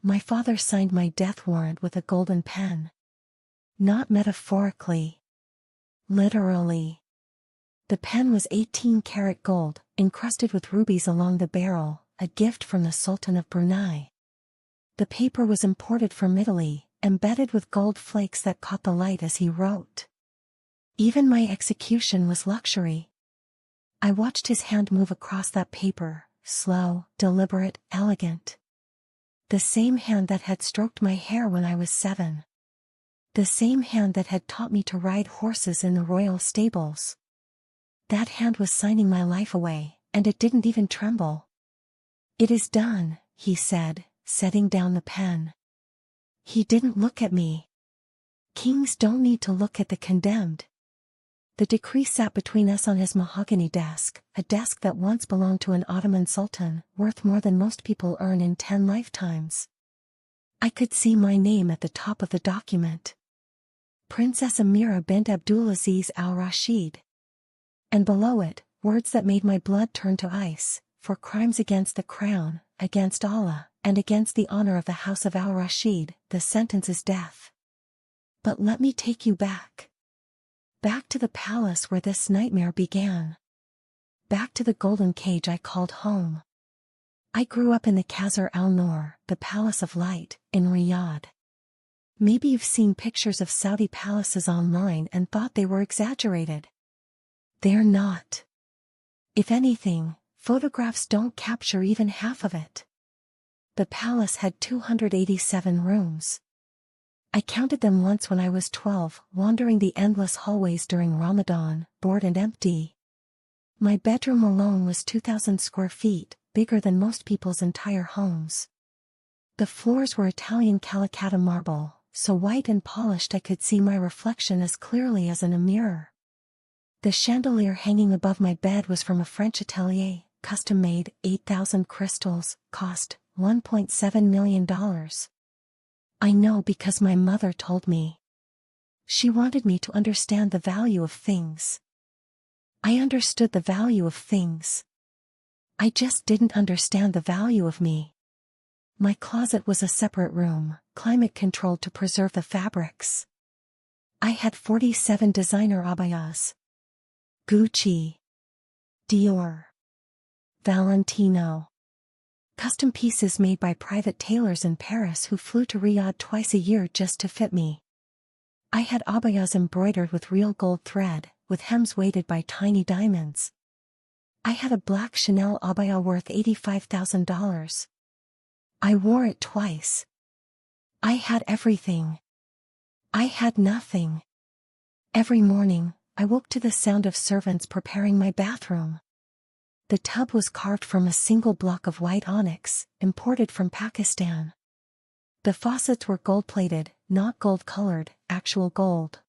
My father signed my death warrant with a golden pen. Not metaphorically. Literally. The pen was 18-karat gold, encrusted with rubies along the barrel, a gift from the Sultan of Brunei. The paper was imported from Italy, embedded with gold flakes that caught the light as he wrote. Even my execution was luxury. I watched his hand move across that paper, slow, deliberate, elegant. The same hand that had stroked my hair when I was 7. The same hand that had taught me to ride horses in the royal stables. That hand was signing my life away, and it didn't even tremble. "It is done," he said, setting down the pen. He didn't look at me. Kings don't need to look at the condemned. The decree sat between us on his mahogany desk, a desk that once belonged to an Ottoman sultan, worth more than most people earn in 10 lifetimes. I could see my name at the top of the document. Princess Amira bint Abdulaziz Al Rashid. And below it, words that made my blood turn to ice: for crimes against the crown, against Allah, and against the honor of the House of Al Rashid, the sentence is death. But let me take you back. Back to the palace where this nightmare began. Back to the golden cage I called home. I grew up in the Qasr al-Noor, the Palace of Light, in Riyadh. Maybe you've seen pictures of Saudi palaces online and thought they were exaggerated. They're not. If anything, photographs don't capture even half of it. The palace had 287 rooms. I counted them once when I was 12, wandering the endless hallways during Ramadan, bored and empty. My bedroom alone was 2,000 square feet, bigger than most people's entire homes. The floors were Italian Calacatta marble, so white and polished I could see my reflection as clearly as in a mirror. The chandelier hanging above my bed was from a French atelier, custom-made, 8,000 crystals, cost $1.7 million. I know because my mother told me. She wanted me to understand the value of things. I understood the value of things. I just didn't understand the value of me. My closet was a separate room, climate-controlled to preserve the fabrics. I had 47 designer abayas. Gucci, Dior, Valentino. Custom pieces made by private tailors in Paris who flew to Riyadh twice a year just to fit me. I had abayas embroidered with real gold thread, with hems weighted by tiny diamonds. I had a black Chanel abaya worth $85,000. I wore it twice. I had everything. I had nothing. Every morning, I woke to the sound of servants preparing my bathroom. The tub was carved from a single block of white onyx, imported from Pakistan. The faucets were gold-plated, not gold-colored, actual gold.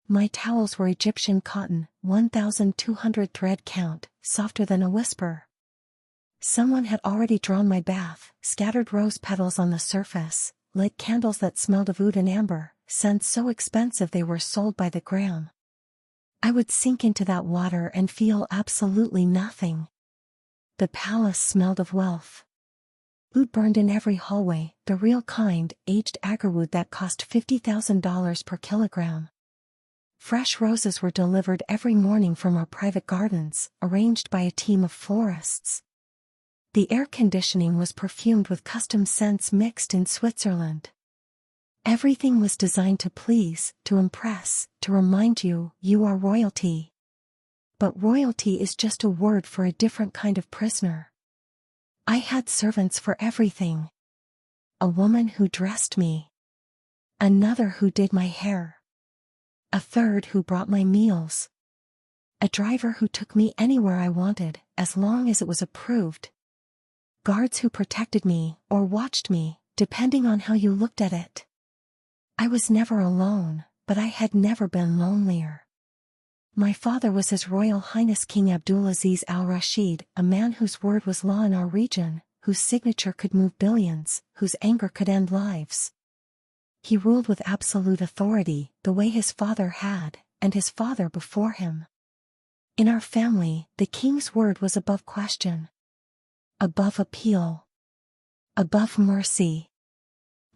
My towels were Egyptian cotton, 1,200 thread count, softer than a whisper. Someone had already drawn my bath, scattered rose petals on the surface, lit candles that smelled of oud and amber, scents so expensive they were sold by the gram. I would sink into that water and feel absolutely nothing. The palace smelled of wealth. Oud burned in every hallway, the real kind, aged agarwood that cost $50,000 per kilogram. Fresh roses were delivered every morning from our private gardens, arranged by a team of florists. The air conditioning was perfumed with custom scents mixed in Switzerland. Everything was designed to please, to impress, to remind you, you are royalty. But royalty is just a word for a different kind of prisoner. I had servants for everything. A woman who dressed me. Another who did my hair. A third who brought my meals. A driver who took me anywhere I wanted, as long as it was approved. Guards who protected me, or watched me, depending on how you looked at it. I was never alone, but I had never been lonelier. My father was His Royal Highness King Abdulaziz Al Rashid, a man whose word was law in our region, whose signature could move billions, whose anger could end lives. He ruled with absolute authority, the way his father had, and his father before him. In our family, the king's word was above question. Above appeal. Above mercy.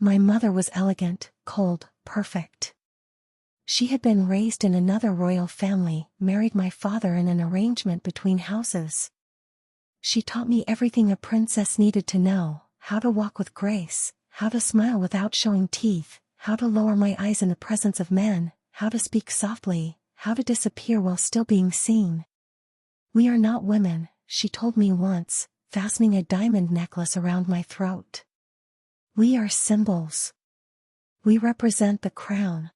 My mother was elegant, cold, perfect. She had been raised in another royal family, married my father in an arrangement between houses. She taught me everything a princess needed to know: how to walk with grace, how to smile without showing teeth, how to lower my eyes in the presence of men, how to speak softly, how to disappear while still being seen. "We are not women," she told me once, fastening a diamond necklace around my throat. "We are symbols. We represent the crown.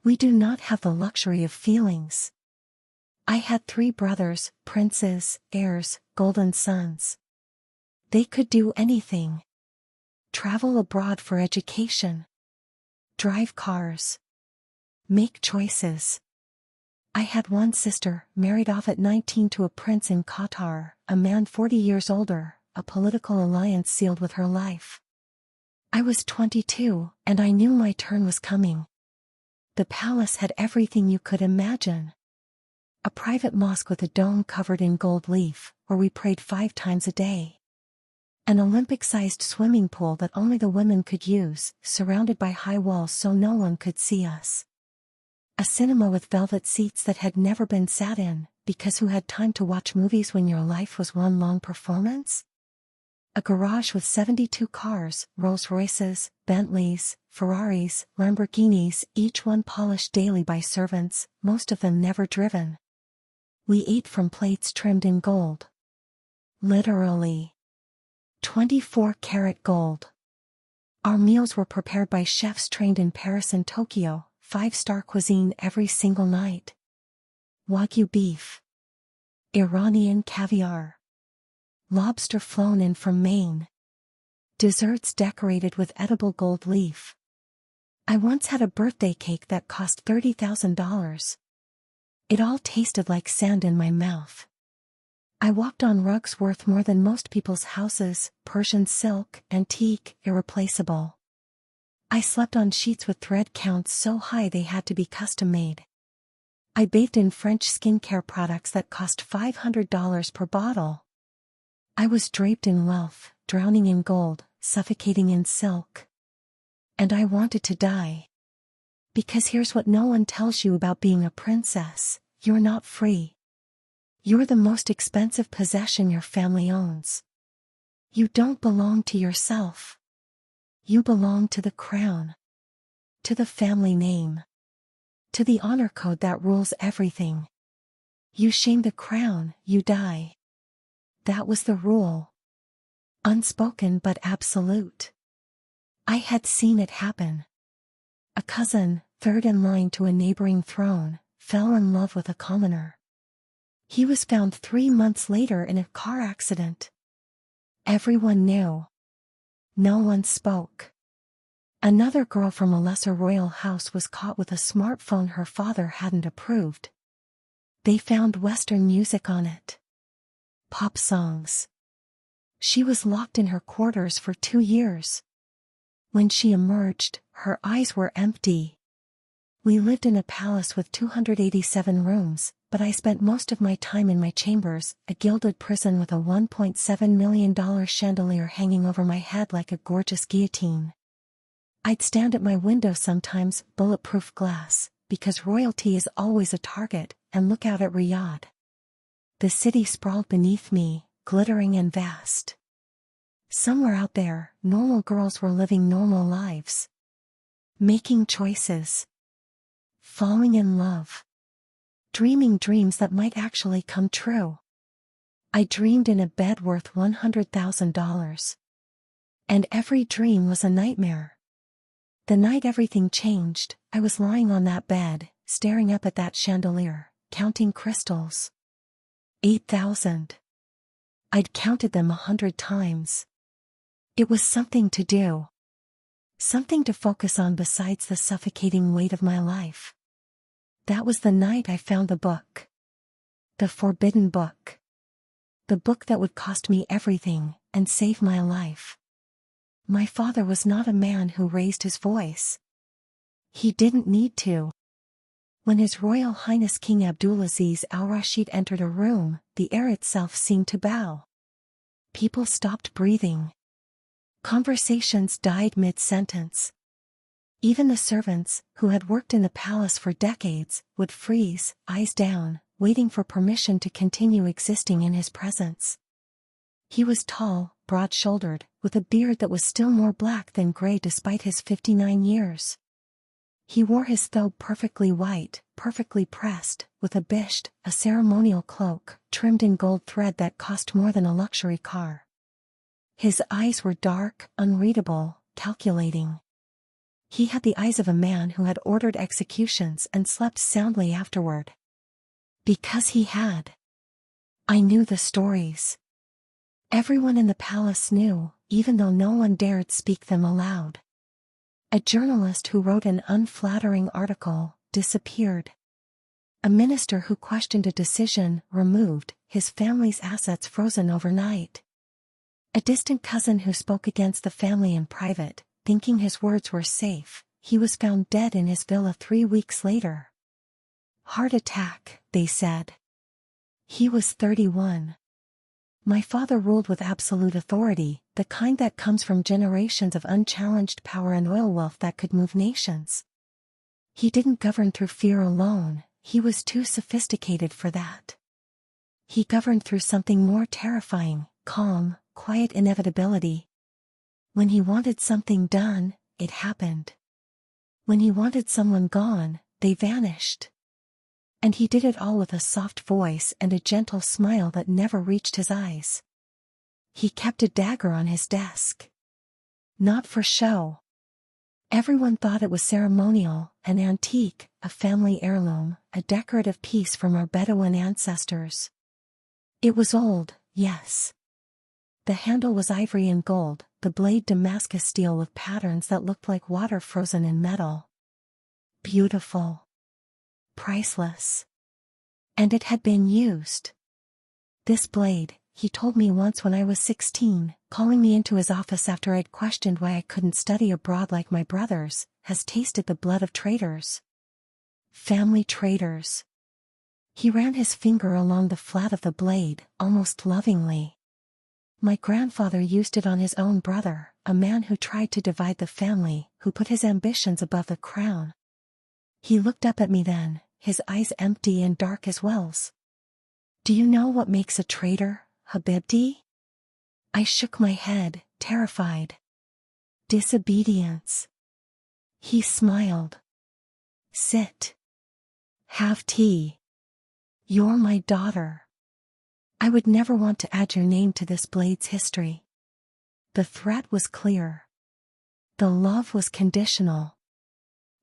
We do not have the luxury of feelings." I had 3 brothers, princes, heirs, golden sons. They could do anything. Travel abroad for education. Drive cars. Make choices. I had one sister, married off at 19 to a prince in Qatar, a man 40 years older, a political alliance sealed with her life. I was 22, and I knew my turn was coming. The palace had everything you could imagine. A private mosque with a dome covered in gold leaf, where we prayed 5 times a day. An Olympic-sized swimming pool that only the women could use, surrounded by high walls so no one could see us. A cinema with velvet seats that had never been sat in, because who had time to watch movies when your life was one long performance? A garage with 72 cars, Rolls-Royces, Bentleys, Ferraris, Lamborghinis, each one polished daily by servants, most of them never driven. We ate from plates trimmed in gold. Literally. 24-karat gold. Our meals were prepared by chefs trained in Paris and Tokyo, 5-star cuisine every single night. Wagyu beef. Iranian caviar. Lobster flown in from Maine. Desserts decorated with edible gold leaf. I once had a birthday cake that cost $30,000. It all tasted like sand in my mouth. I walked on rugs worth more than most people's houses, Persian silk, antique, irreplaceable. I slept on sheets with thread counts so high they had to be custom-made. I bathed in French skincare products that cost $500 per bottle. I was draped in wealth, drowning in gold, suffocating in silk. And I wanted to die. Because here's what no one tells you about being a princess: you're not free. You're the most expensive possession your family owns. You don't belong to yourself. You belong to the crown. To the family name. To the honor code that rules everything. You shame the crown, you die. That was the rule. Unspoken but absolute. I had seen it happen. A cousin, third in line to a neighboring throne, fell in love with a commoner. He was found 3 months later in a car accident. Everyone knew. No one spoke. Another girl from a lesser royal house was caught with a smartphone her father hadn't approved. They found Western music on it. Pop songs. She was locked in her quarters for 2 years. When she emerged, her eyes were empty. We lived in a palace with 287 rooms, but I spent most of my time in my chambers, a gilded prison with a $1.7 million chandelier hanging over my head like a gorgeous guillotine. I'd stand at my window sometimes, bulletproof glass, because royalty is always a target, and look out at Riyadh. The city sprawled beneath me, glittering and vast. Somewhere out there, normal girls were living normal lives. Making choices. Falling in love. Dreaming dreams that might actually come true. I dreamed in a bed worth $100,000. And every dream was a nightmare. The night everything changed, I was lying on that bed, staring up at that chandelier, counting crystals. 8,000. I'd counted them 100 times. It was something to do. Something to focus on besides the suffocating weight of my life. That was the night I found the book. The forbidden book. The book that would cost me everything, and save my life. My father was not a man who raised his voice. He didn't need to. When His Royal Highness King Abdulaziz Al-Rashid entered a room, the air itself seemed to bow. People stopped breathing. Conversations died mid-sentence. Even the servants, who had worked in the palace for decades, would freeze, eyes down, waiting for permission to continue existing in his presence. He was tall, broad-shouldered, with a beard that was still more black than gray despite his 59 years. He wore his thobe perfectly white, perfectly pressed, with a bisht, a ceremonial cloak, trimmed in gold thread that cost more than a luxury car. His eyes were dark, unreadable, calculating. He had the eyes of a man who had ordered executions and slept soundly afterward. Because he had. I knew the stories. Everyone in the palace knew, even though no one dared speak them aloud. A journalist who wrote an unflattering article disappeared. A minister who questioned a decision removed, his family's assets frozen overnight. A distant cousin who spoke against the family in private, thinking his words were safe, he was found dead in his villa 3 weeks later. Heart attack, they said. He was 31. My father ruled with absolute authority, the kind that comes from generations of unchallenged power and oil wealth that could move nations. He didn't govern through fear alone, he was too sophisticated for that. He governed through something more terrifying, calm, quiet inevitability. When he wanted something done, it happened. When he wanted someone gone, they vanished. And he did it all with a soft voice and a gentle smile that never reached his eyes. He kept a dagger on his desk. Not for show. Everyone thought it was ceremonial, an antique, a family heirloom, a decorative piece from our Bedouin ancestors. It was old, yes. The handle was ivory and gold, the blade Damascus steel with patterns that looked like water frozen in metal. Beautiful. Priceless. And it had been used. This blade, he told me once when I was 16, calling me into his office after I'd questioned why I couldn't study abroad like my brothers, has tasted the blood of traitors. Family traitors. He ran his finger along the flat of the blade, almost lovingly. My grandfather used it on his own brother, a man who tried to divide the family, who put his ambitions above the crown. He looked up at me then, his eyes empty and dark as wells. Do you know what makes a traitor, Habibti? I shook my head, terrified. Disobedience. He smiled. Sit. Have tea. You're my daughter. I would never want to add your name to this blade's history. The threat was clear. The love was conditional.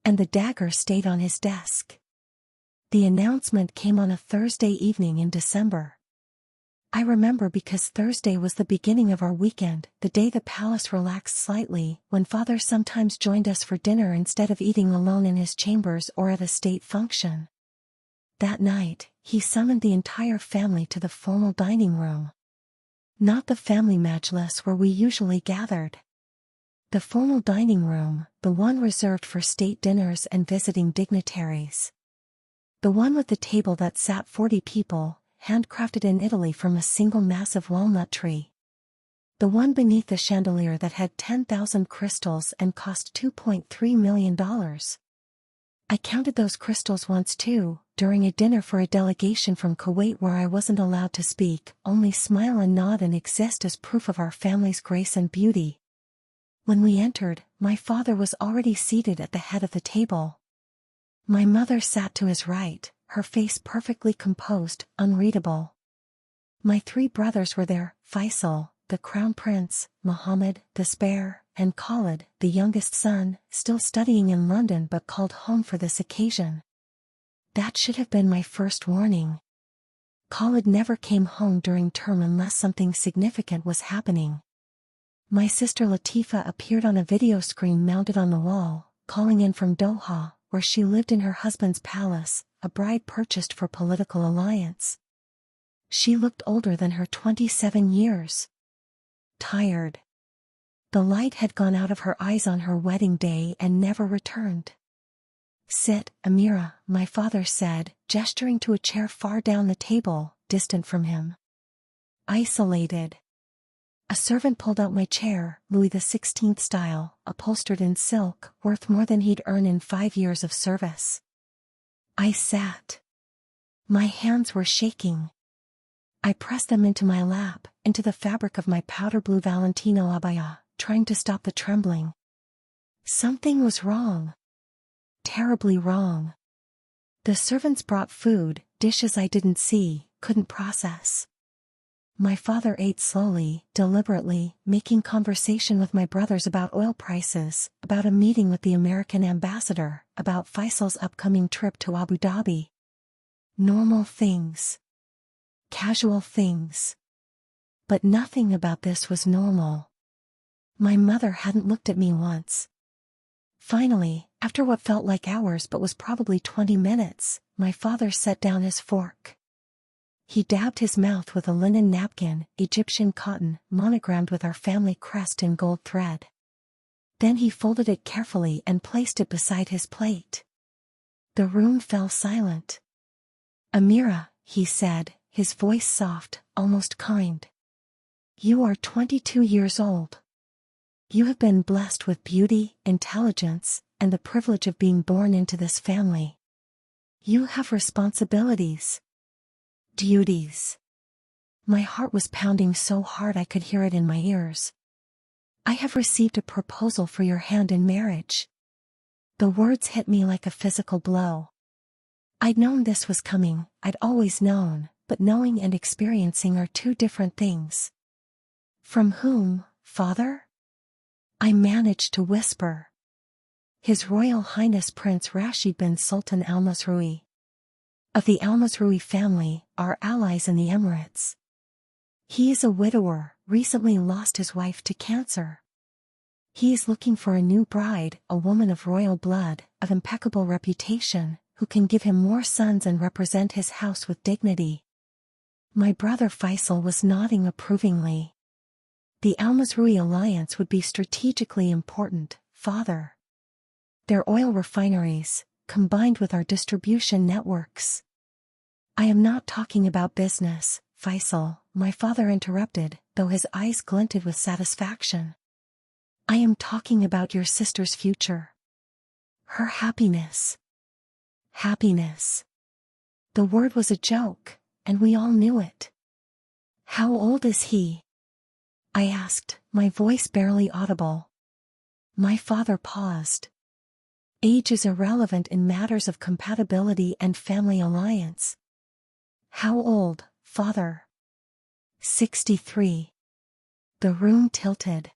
And the dagger stayed on his desk. The announcement came on a Thursday evening in December. I remember because Thursday was the beginning of our weekend, the day the palace relaxed slightly, when father sometimes joined us for dinner instead of eating alone in his chambers or at a state function. That night, he summoned the entire family to the formal dining room. Not the family majlis where we usually gathered. The formal dining room, the one reserved for state dinners and visiting dignitaries. The one with the table that sat 40 people, handcrafted in Italy from a single massive walnut tree. The one beneath the chandelier that had 10,000 crystals and cost $2.3 million. I counted those crystals once too, during a dinner for a delegation from Kuwait where I wasn't allowed to speak, only smile and nod and exist as proof of our family's grace and beauty. When we entered, my father was already seated at the head of the table. My mother sat to his right, her face perfectly composed, unreadable. My 3 brothers were there, Faisal, the crown prince, Mohammed, the spare, and Khalid, the youngest son, still studying in London but called home for this occasion. That should have been my first warning. Khalid never came home during term unless something significant was happening. My sister Latifa appeared on a video screen mounted on the wall, calling in from Doha, where she lived in her husband's palace, a bride purchased for political alliance. She looked older than her 27 years. Tired. The light had gone out of her eyes on her wedding day and never returned. Sit, Amira, my father said, gesturing to a chair far down the table, distant from him. Isolated. A servant pulled out my chair, Louis XVI style, upholstered in silk, worth more than he'd earned in 5 years of service. I sat. My hands were shaking. I pressed them into my lap, into the fabric of my powder blue Valentino abaya, trying to stop the trembling. Something was wrong. Terribly wrong. The servants brought food, dishes I didn't see, couldn't process. My father ate slowly, deliberately, making conversation with my brothers about oil prices, about a meeting with the American ambassador, about Faisal's upcoming trip to Abu Dhabi. Normal things. Casual things. But nothing about this was normal. My mother hadn't looked at me once. Finally, after what felt like hours but was probably 20 minutes, my father set down his fork. He dabbed his mouth with a linen napkin, Egyptian cotton, monogrammed with our family crest in gold thread. Then he folded it carefully and placed it beside his plate. The room fell silent. "Amira," he said, his voice soft, almost kind. "You are 22 years old. You have been blessed with beauty, intelligence, and the privilege of being born into this family. You have responsibilities. Duties." My heart was pounding so hard I could hear it in my ears. "I have received a proposal for your hand in marriage." The words hit me like a physical blow. I'd known this was coming, I'd always known, but knowing and experiencing are two different things. "From whom, father?" I managed to whisper. "His Royal Highness Prince Rashid bin Sultan Al Masroui. Of the Al Masroui family, our allies in the Emirates. He is a widower, recently lost his wife to cancer. He is looking for a new bride, a woman of royal blood, of impeccable reputation, who can give him more sons and represent his house with dignity." My brother Faisal was nodding approvingly. "The Al Masroui alliance would be strategically important, father. Their oil refineries, combined with our distribution networks." "I am not talking about business, Faisal," my father interrupted, though his eyes glinted with satisfaction. "I am talking about your sister's future. Her happiness." Happiness. The word was a joke, and we all knew it. "How old is he?" I asked, my voice barely audible. My father paused. "Age is irrelevant in matters of compatibility and family alliance." "How old, father?" 63. The room tilted.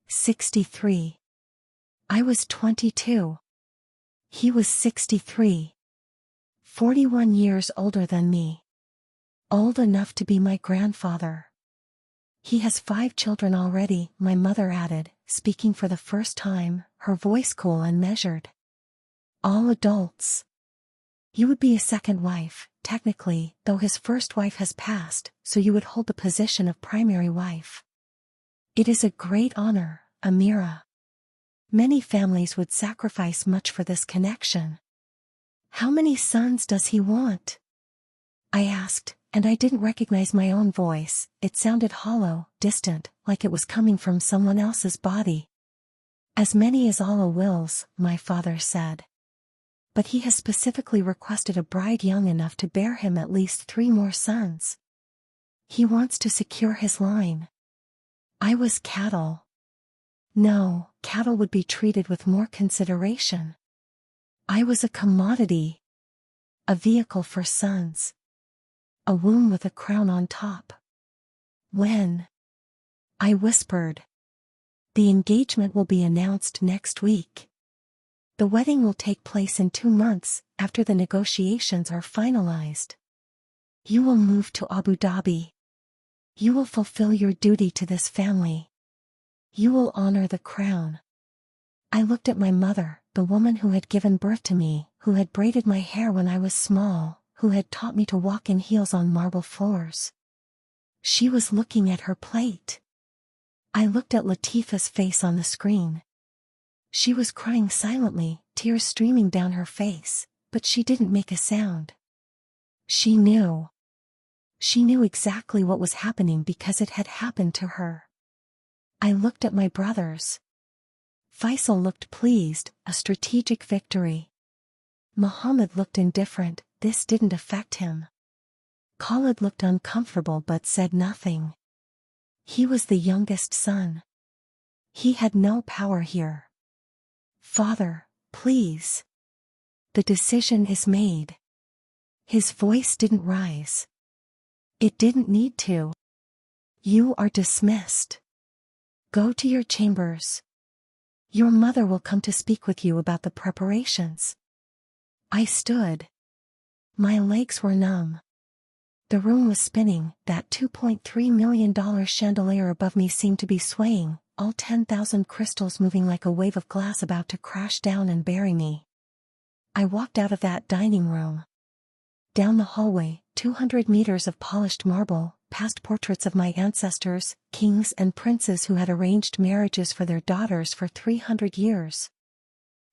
63. I was 22. He was 63. 41 years older than me. Old enough to be my grandfather. "He has 5 children already," my mother added, speaking for the first time, her voice cool and measured. "All adults. You would be a second wife, technically, though his first wife has passed, so you would hold the position of primary wife. It is a great honor, Amira. Many families would sacrifice much for this connection." "How many sons does he want?" I asked, and I didn't recognize my own voice. It sounded hollow, distant, like it was coming from someone else's body. "As many as Allah wills," my father said. "But he has specifically requested a bride young enough to bear him at least 3 more sons. He wants to secure his line." I was cattle. No, cattle would be treated with more consideration. I was a commodity. A vehicle for sons. A womb with a crown on top. "When?" I whispered. "The engagement will be announced next week. The wedding will take place in 2 months, after the negotiations are finalized. You will move to Abu Dhabi. You will fulfill your duty to this family. You will honor the crown." I looked at my mother, the woman who had given birth to me, who had braided my hair when I was small, who had taught me to walk in heels on marble floors. She was looking at her plate. I looked at Latifa's face on the screen. She was crying silently, tears streaming down her face, but she didn't make a sound. She knew. She knew exactly what was happening because it had happened to her. I looked at my brothers. Faisal looked pleased, a strategic victory. Muhammad looked indifferent, this didn't affect him. Khalid looked uncomfortable but said nothing. He was the youngest son. He had no power here. Father, please. The decision is made. His voice didn't rise. It didn't need to. You are dismissed. Go to your chambers. Your mother will come to speak with you about the preparations. I stood. My legs were numb. The room was spinning, that $2.3 million chandelier above me seemed to be swaying, all 10,000 crystals moving like a wave of glass about to crash down and bury me. I walked out of that dining room. Down the hallway, 200 meters of polished marble, past portraits of my ancestors, kings and princes who had arranged marriages for their daughters for 300 years.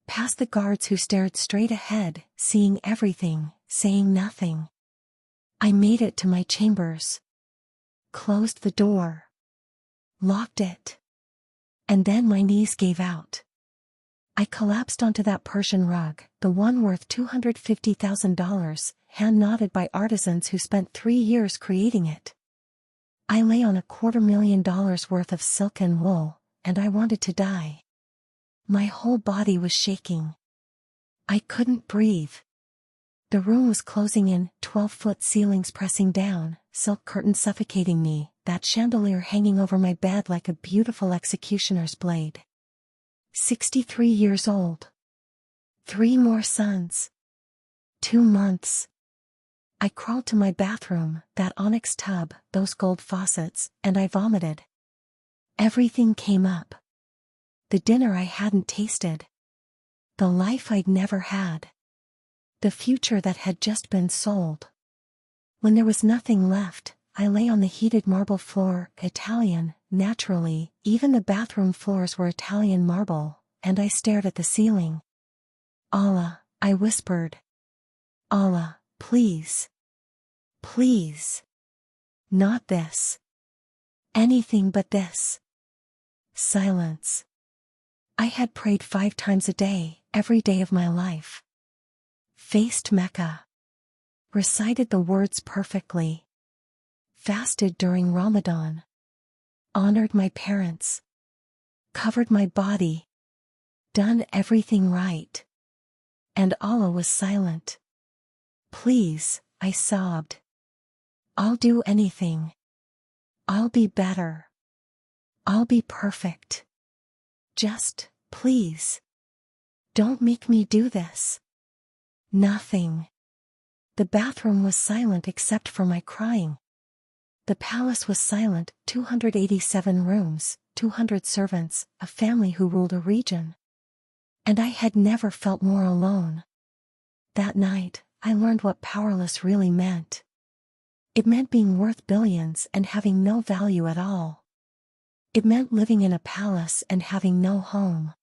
Past the guards who stared straight ahead, seeing everything, saying nothing. I made it to my chambers. Closed the door. Locked it. And then my knees gave out. I collapsed onto that Persian rug, the one worth $250,000, hand-knotted by artisans who spent 3 years creating it. I lay on $250,000 worth of silk and wool, and I wanted to die. My whole body was shaking. I couldn't breathe. The room was closing in, 12-foot ceilings pressing down, silk curtains suffocating me, that chandelier hanging over my bed like a beautiful executioner's blade. 63 years old. 3 more sons. 2 months. I crawled to my bathroom, that onyx tub, those gold faucets, and I vomited. Everything came up. The dinner I hadn't tasted. The life I'd never had. The future that had just been sold. When there was nothing left, I lay on the heated marble floor, Italian, naturally, even the bathroom floors were Italian marble, and I stared at the ceiling. Allah, I whispered. Allah, please. Please. Not this. Anything but this. Silence. I had prayed 5 times a day, every day of my life. Faced Mecca. Recited the words perfectly. Fasted during Ramadan. Honored my parents. Covered my body. Done everything right. And Allah was silent. Please, I sobbed. I'll do anything. I'll be better. I'll be perfect. Just, please. Don't make me do this. Nothing. The bathroom was silent except for my crying. The palace was silent, 287 rooms, 200 servants, a family who ruled a region. And I had never felt more alone. That night, I learned what powerless really meant. It meant being worth billions and having no value at all. It meant living in a palace and having no home.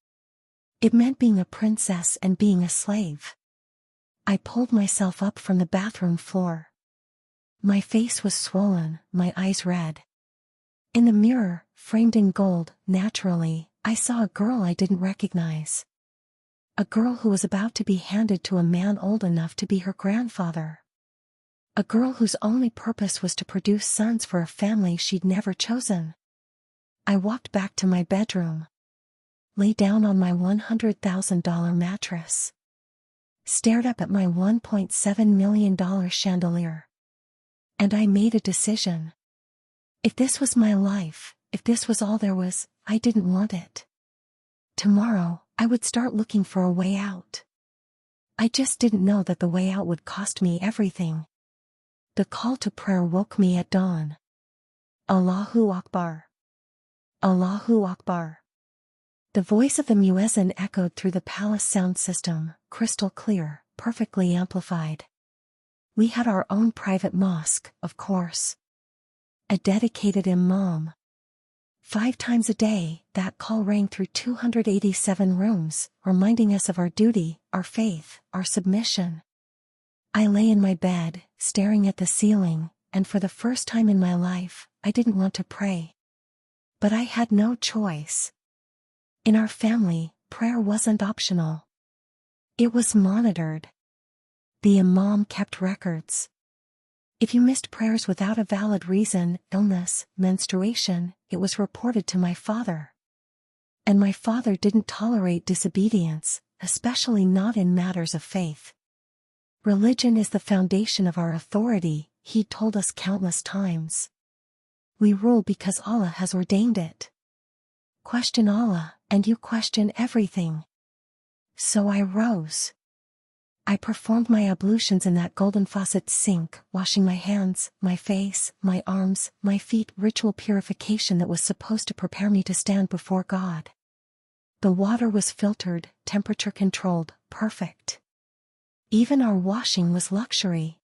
It meant being a princess and being a slave. I pulled myself up from the bathroom floor. My face was swollen, my eyes red. In the mirror, framed in gold, naturally, I saw a girl I didn't recognize. A girl who was about to be handed to a man old enough to be her grandfather. A girl whose only purpose was to produce sons for a family she'd never chosen. I walked back to my bedroom. Lay down on my $100,000 mattress. Stared up at my $1.7 million chandelier. And I made a decision. If this was my life, if this was all there was, I didn't want it. Tomorrow, I would start looking for a way out. I just didn't know that the way out would cost me everything. The call to prayer woke me at dawn. Allahu Akbar. Allahu Akbar. The voice of the muezzin echoed through the palace sound system, crystal clear, perfectly amplified. We had our own private mosque, of course. A dedicated imam. 5 times a day, that call rang through 287 rooms, reminding us of our duty, our faith, our submission. I lay in my bed, staring at the ceiling, and for the first time in my life, I didn't want to pray. But I had no choice. In our family, prayer wasn't optional. It was monitored. The imam kept records. If you missed prayers without a valid reason, illness, menstruation, it was reported to my father. And my father didn't tolerate disobedience, especially not in matters of faith. Religion is the foundation of our authority, he told us countless times. We rule because Allah has ordained it. Question Allah, and you question everything. So I rose. I performed my ablutions in that golden faucet sink, washing my hands, my face, my arms, my feet, ritual purification that was supposed to prepare me to stand before God. The water was filtered, temperature controlled, perfect. Even our washing was luxury.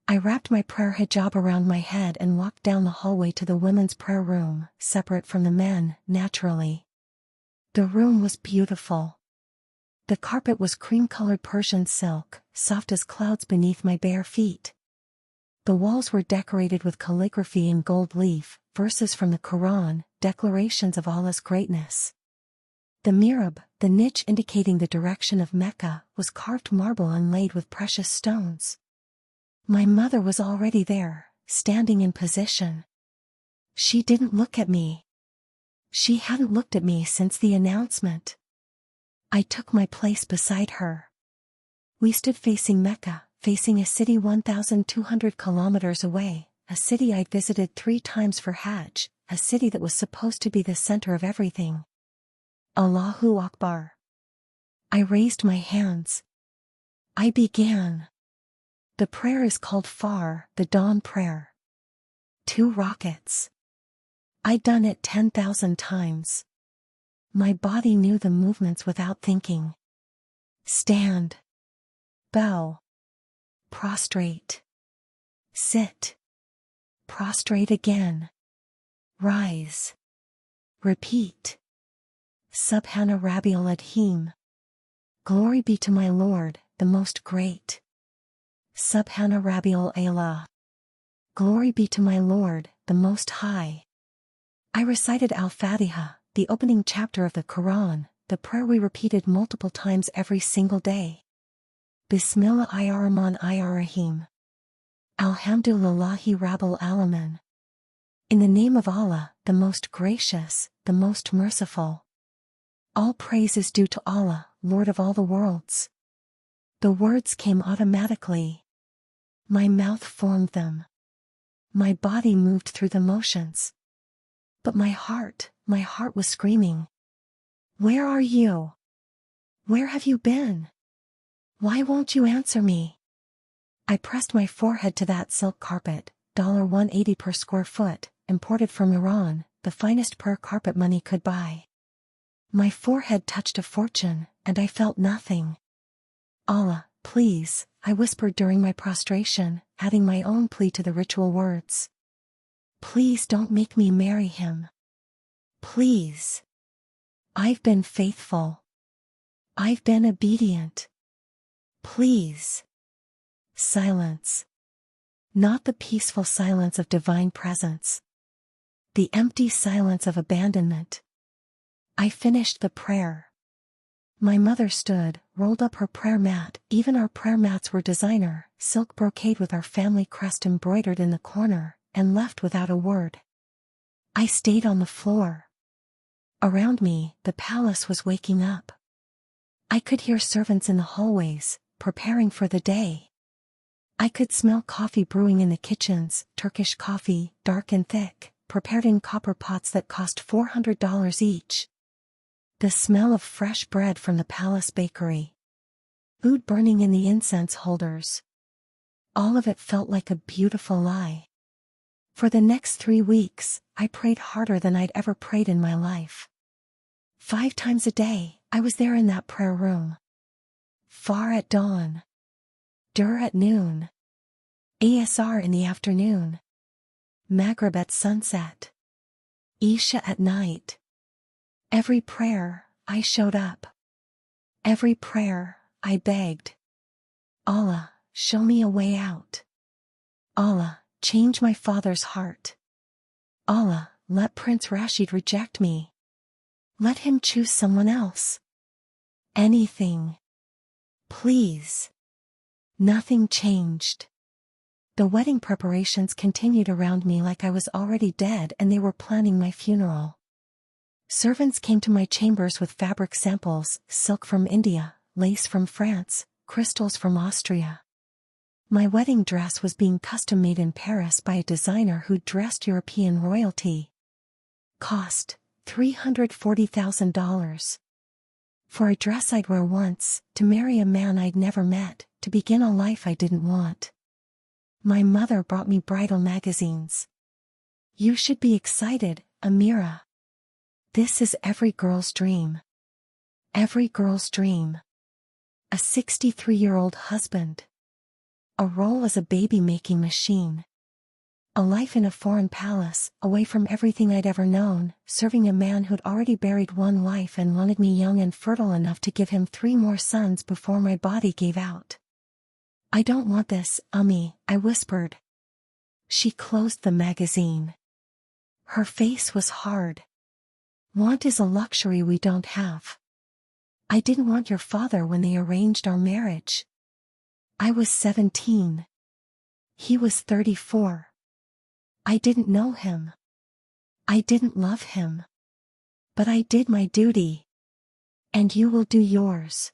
I wrapped my prayer hijab around my head and walked down the hallway to the women's prayer room, separate from the men, naturally. The room was beautiful. The carpet was cream-colored Persian silk, soft as clouds beneath my bare feet. The walls were decorated with calligraphy in gold leaf, verses from the Quran, declarations of Allah's greatness. The mihrab, the niche indicating the direction of Mecca, was carved marble inlaid with precious stones. My mother was already there, standing in position. She didn't look at me. She hadn't looked at me since the announcement. I took my place beside her. We stood facing Mecca, facing a city 1,200 kilometers away, a city I'd visited 3 times for Hajj, a city that was supposed to be the center of everything. Allahu Akbar. I raised my hands. I began. The prayer is called Far, the dawn prayer. 2 rockets. I'd done it 10,000 times. My body knew the movements without thinking. Stand. Bow. Prostrate. Sit. Prostrate again. Rise. Repeat. Subhana Rabbil Adhim. Glory be to my Lord, the Most Great. Subhana Rabbil A'la. Glory be to my Lord, the Most High. I recited Al-Fatiha, the opening chapter of the Quran, the prayer we repeated multiple times every single day. Bismillahirrahmanirrahim. Alhamdulillahi Rabbil Alamin. In the name of Allah, the Most Gracious, the Most Merciful. All praise is due to Allah, Lord of all the worlds. The words came automatically. My mouth formed them. My body moved through the motions. But my heart was screaming. Where are you? Where have you been? Why won't you answer me? I pressed my forehead to that silk carpet, $180 per square foot, imported from Iran, the finest prayer carpet money could buy. My forehead touched a fortune, and I felt nothing. Allah, please, I whispered during my prostration, adding my own plea to the ritual words. Please don't make me marry him. Please. I've been faithful. I've been obedient. Please. Silence. Not the peaceful silence of divine presence. The empty silence of abandonment. I finished the prayer. My mother stood, rolled up her prayer mat. Even our prayer mats were designer, silk brocade with our family crest embroidered in the corner, and left without a word. I stayed on the floor. Around me, the palace was waking up. I could hear servants in the hallways, preparing for the day. I could smell coffee brewing in the kitchens, Turkish coffee, dark and thick, prepared in copper pots that cost $400 each. The smell of fresh bread from the palace bakery. Food burning in the incense holders. All of it felt like a beautiful lie. For the next 3 weeks, I prayed harder than I'd ever prayed in my life. 5 times a day, I was there in that prayer room. Far at dawn. Dur at noon. Asr in the afternoon. Maghrib at sunset. Isha at night. Every prayer, I showed up. Every prayer, I begged. Allah, show me a way out. Allah, Change my father's heart. Allah, let Prince Rashid reject me. Let him choose someone else. Anything. Please. Nothing changed. The wedding preparations continued around me like I was already dead and they were planning my funeral. Servants came to my chambers with fabric samples, silk from India, lace from France, crystals from Austria. My wedding dress was being custom-made in Paris by a designer who dressed European royalty. Cost $340,000. For a dress I'd wear once, to marry a man I'd never met, to begin a life I didn't want. My mother brought me bridal magazines. You should be excited, Amira. This is every girl's dream. Every girl's dream. A 63-year-old husband. A role as a baby-making machine. A life in a foreign palace, away from everything I'd ever known, serving a man who'd already buried one wife and wanted me young and fertile enough to give him 3 more sons before my body gave out. I don't want this, Ummi, I whispered. She closed the magazine. Her face was hard. Want is a luxury we don't have. I didn't want your father when they arranged our marriage. I was 17. He was 34. I didn't know him. I didn't love him. But I did my duty. And you will do yours.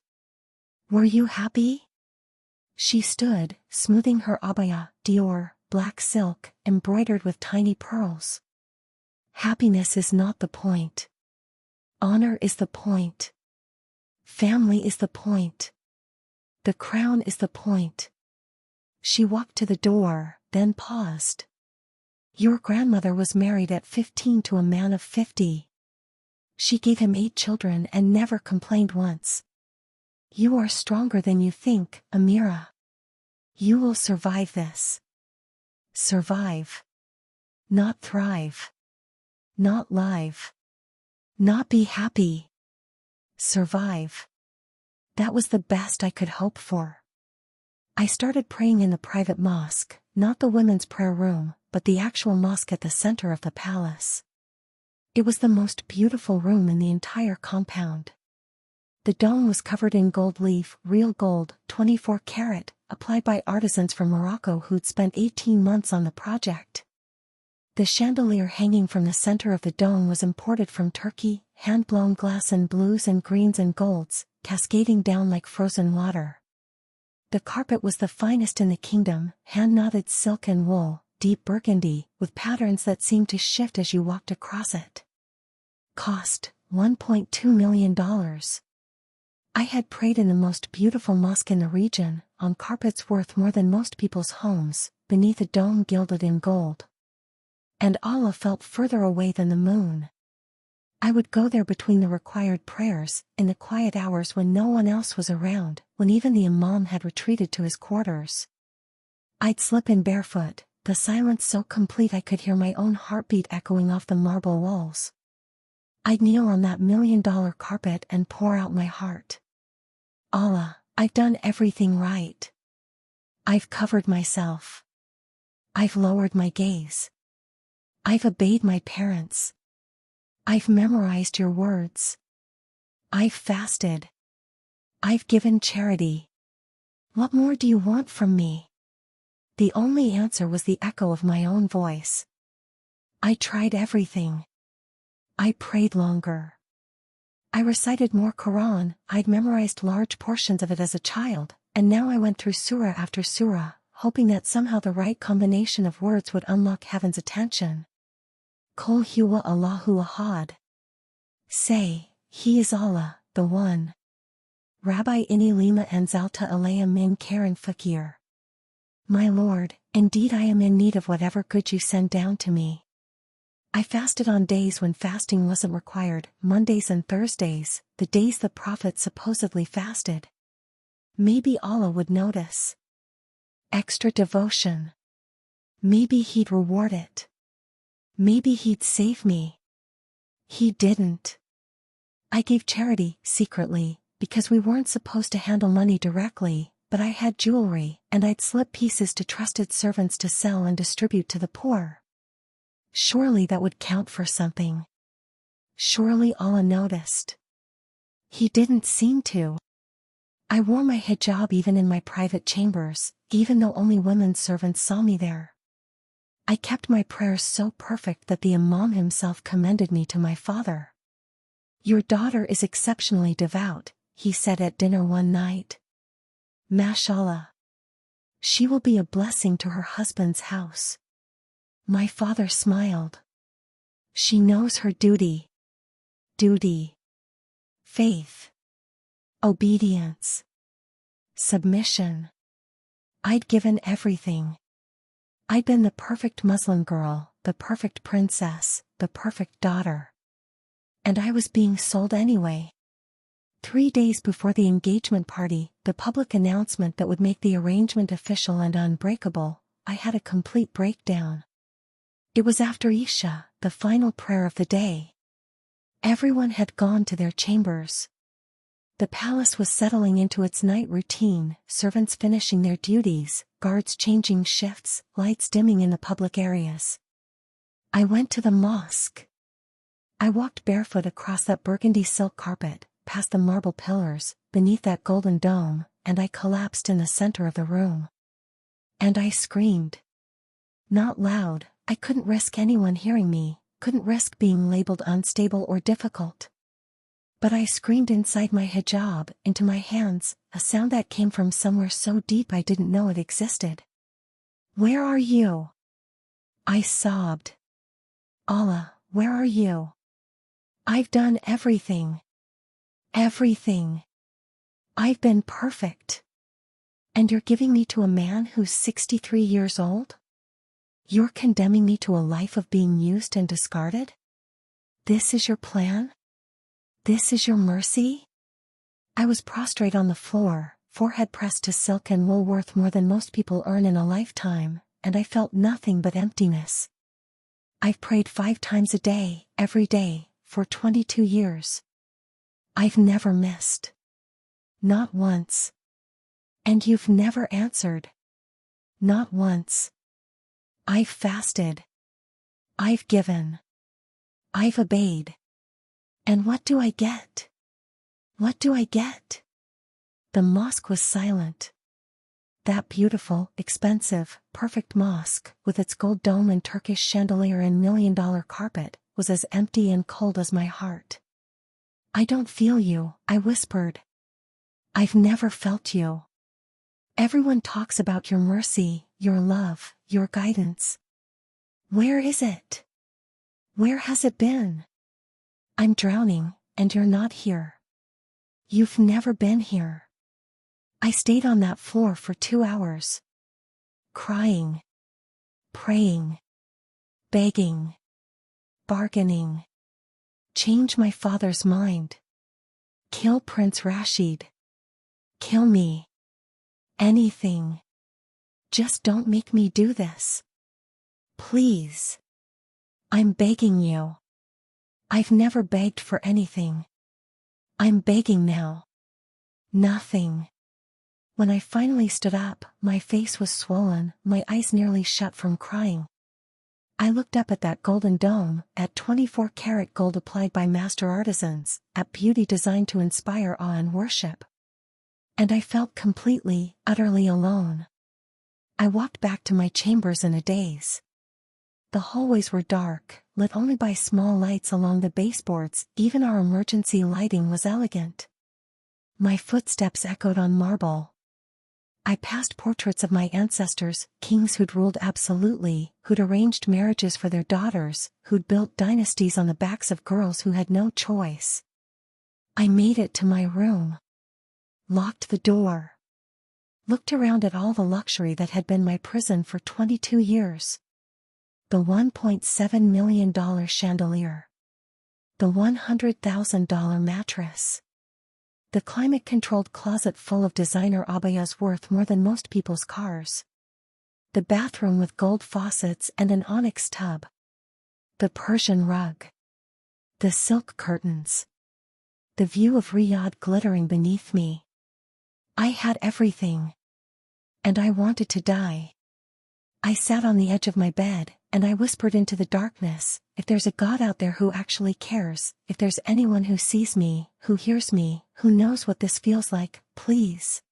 Were you happy? She stood, smoothing her abaya, Dior, black silk, embroidered with tiny pearls. Happiness is not the point. Honor is the point. Family is the point. The crown is the point. She walked to the door, then paused. Your grandmother was married at 15 to a man of 50. She gave him 8 children and never complained once. You are stronger than you think, Amira. You will survive this. Survive. Not thrive. Not live. Not be happy. Survive. That was the best I could hope for. I started praying in the private mosque, not the women's prayer room, but the actual mosque at the center of the palace. It was the most beautiful room in the entire compound. The dome was covered in gold leaf, real gold, 24 karat, applied by artisans from Morocco who'd spent 18 months on the project. The chandelier hanging from the center of the dome was imported from Turkey, hand-blown glass in blues and greens and golds, cascading down like frozen water. The carpet was the finest in the kingdom, hand-knotted silk and wool, deep burgundy, with patterns that seemed to shift as you walked across it. Cost $1.2 million. I had prayed in the most beautiful mosque in the region, on carpets worth more than most people's homes, beneath a dome gilded in gold. And Allah felt further away than the moon. I would go there between the required prayers, in the quiet hours when no one else was around, when even the imam had retreated to his quarters. I'd slip in barefoot, the silence so complete I could hear my own heartbeat echoing off the marble walls. I'd kneel on that $1 million carpet and pour out my heart. Allah, I've done everything right. I've covered myself. I've lowered my gaze. I've obeyed my parents. I've memorized your words. I've fasted. I've given charity. What more do you want from me? The only answer was the echo of my own voice. I tried everything. I prayed longer. I recited more Quran, I'd memorized large portions of it as a child, and now I went through surah after surah, hoping that somehow the right combination of words would unlock heaven's attention. Qul huwa Allahu ahad. Say, He is Allah, the One. Rabbi inni lima anzalta alayya min Karen fakir. My Lord, indeed I am in need of whatever good you send down to me. I fasted on days when fasting wasn't required, Mondays and Thursdays, the days the Prophet supposedly fasted. Maybe Allah would notice. Extra devotion. Maybe He'd reward it. Maybe He'd save me. He didn't. I gave charity, secretly, because we weren't supposed to handle money directly, but I had jewelry, and I'd slip pieces to trusted servants to sell and distribute to the poor. Surely that would count for something. Surely Allah noticed. He didn't seem to. I wore my hijab even in my private chambers, even though only women servants saw me there. I kept my prayers so perfect that the Imam himself commended me to my father. Your daughter is exceptionally devout, he said at dinner one night. Mashallah. She will be a blessing to her husband's house. My father smiled. She knows her duty. Duty. Faith. Obedience. Submission. I'd given everything. I'd been the perfect Muslim girl, the perfect princess, the perfect daughter. And I was being sold anyway. 3 days before the engagement party, the public announcement that would make the arrangement official and unbreakable, I had a complete breakdown. It was after Isha, the final prayer of the day. Everyone had gone to their chambers. The palace was settling into its night routine, servants finishing their duties, guards changing shifts, lights dimming in the public areas. I went to the mosque. I walked barefoot across that burgundy silk carpet, past the marble pillars, beneath that golden dome, and I collapsed in the center of the room. And I screamed. Not loud, I couldn't risk anyone hearing me, couldn't risk being labeled unstable or difficult. But I screamed inside my hijab, into my hands, a sound that came from somewhere so deep I didn't know it existed. Where are you? I sobbed. Allah, where are you? I've done everything. Everything. I've been perfect. And you're giving me to a man who's 63 years old? You're condemning me to a life of being used and discarded? This is your plan? This is your mercy? I was prostrate on the floor, forehead pressed to silk and wool worth more than most people earn in a lifetime, and I felt nothing but emptiness. I've prayed 5 times a day, every day, for 22 years. I've never missed. Not once. And you've never answered. Not once. I've fasted. I've given. I've obeyed. And what do I get? What do I get? The mosque was silent. That beautiful, expensive, perfect mosque, with its gold dome and Turkish chandelier and $1,000,000 carpet, was as empty and cold as my heart. I don't feel you, I whispered. I've never felt you. Everyone talks about your mercy, your love, your guidance. Where is it? Where has it been? I'm drowning, and you're not here. You've never been here. I stayed on that floor for 2 hours. Crying. Praying. Begging. Bargaining. Change my father's mind. Kill Prince Rashid. Kill me. Anything. Just don't make me do this. Please. I'm begging you. I've never begged for anything. I'm begging now. Nothing. When I finally stood up, my face was swollen, my eyes nearly shut from crying. I looked up at that golden dome, at 24-karat gold applied by master artisans, at beauty designed to inspire awe and worship. And I felt completely, utterly alone. I walked back to my chambers in a daze. The hallways were dark, lit only by small lights along the baseboards. Even our emergency lighting was elegant. My footsteps echoed on marble. I passed portraits of my ancestors, kings who'd ruled absolutely, who'd arranged marriages for their daughters, who'd built dynasties on the backs of girls who had no choice. I made it to my room. Locked the door. Looked around at all the luxury that had been my prison for 22 years. The $1.7 million chandelier. The $100,000 mattress. The climate-controlled closet full of designer abayas worth more than most people's cars. The bathroom with gold faucets and an onyx tub. The Persian rug. The silk curtains. The view of Riyadh glittering beneath me. I had everything. And I wanted to die. I sat on the edge of my bed, and I whispered into the darkness, if there's a God out there who actually cares, if there's anyone who sees me, who hears me, who knows what this feels like, please.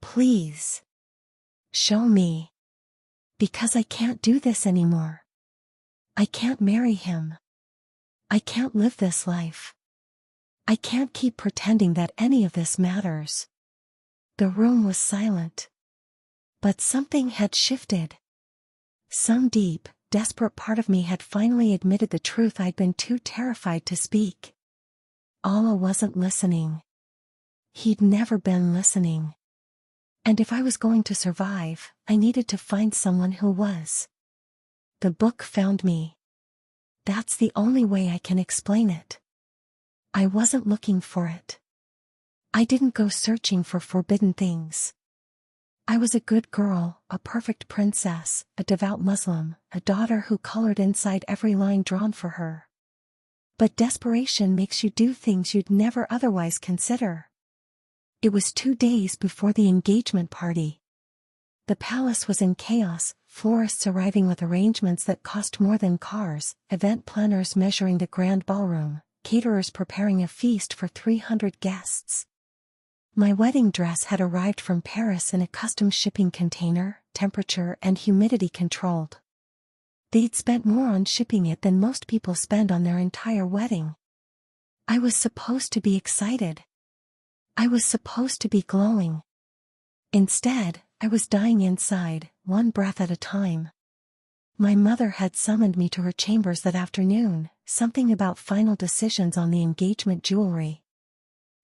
Please. Show me. Because I can't do this anymore. I can't marry him. I can't live this life. I can't keep pretending that any of this matters. The room was silent. But something had shifted. Some deep, desperate part of me had finally admitted the truth I'd been too terrified to speak. Allah wasn't listening. He'd never been listening. And if I was going to survive, I needed to find someone who was. The book found me. That's the only way I can explain it. I wasn't looking for it. I didn't go searching for forbidden things. I was a good girl, a perfect princess, a devout Muslim, a daughter who colored inside every line drawn for her. But desperation makes you do things you'd never otherwise consider. It was 2 days before the engagement party. The palace was in chaos, florists arriving with arrangements that cost more than cars, event planners measuring the grand ballroom, caterers preparing a feast for 300 guests. My wedding dress had arrived from Paris in a custom shipping container, temperature and humidity controlled. They'd spent more on shipping it than most people spend on their entire wedding. I was supposed to be excited. I was supposed to be glowing. Instead, I was dying inside, one breath at a time. My mother had summoned me to her chambers that afternoon, something about final decisions on the engagement jewelry.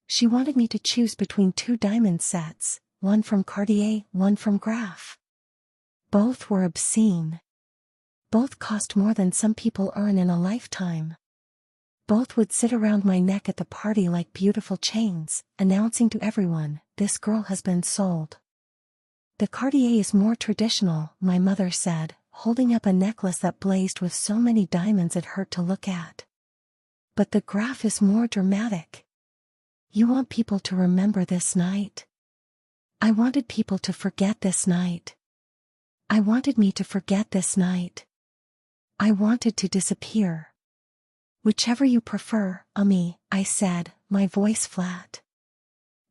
She wanted me to choose between 2 diamond sets, one from Cartier, one from Graf. Both were obscene. Both cost more than some people earn in a lifetime. Both would sit around my neck at the party like beautiful chains, announcing to everyone, this girl has been sold. The Cartier is more traditional, my mother said, holding up a necklace that blazed with so many diamonds it hurt to look at. But the Graf is more dramatic. You want people to remember this night? I wanted people to forget this night. I wanted me to forget this night. I wanted to disappear. Whichever you prefer, Ami, I said, my voice flat.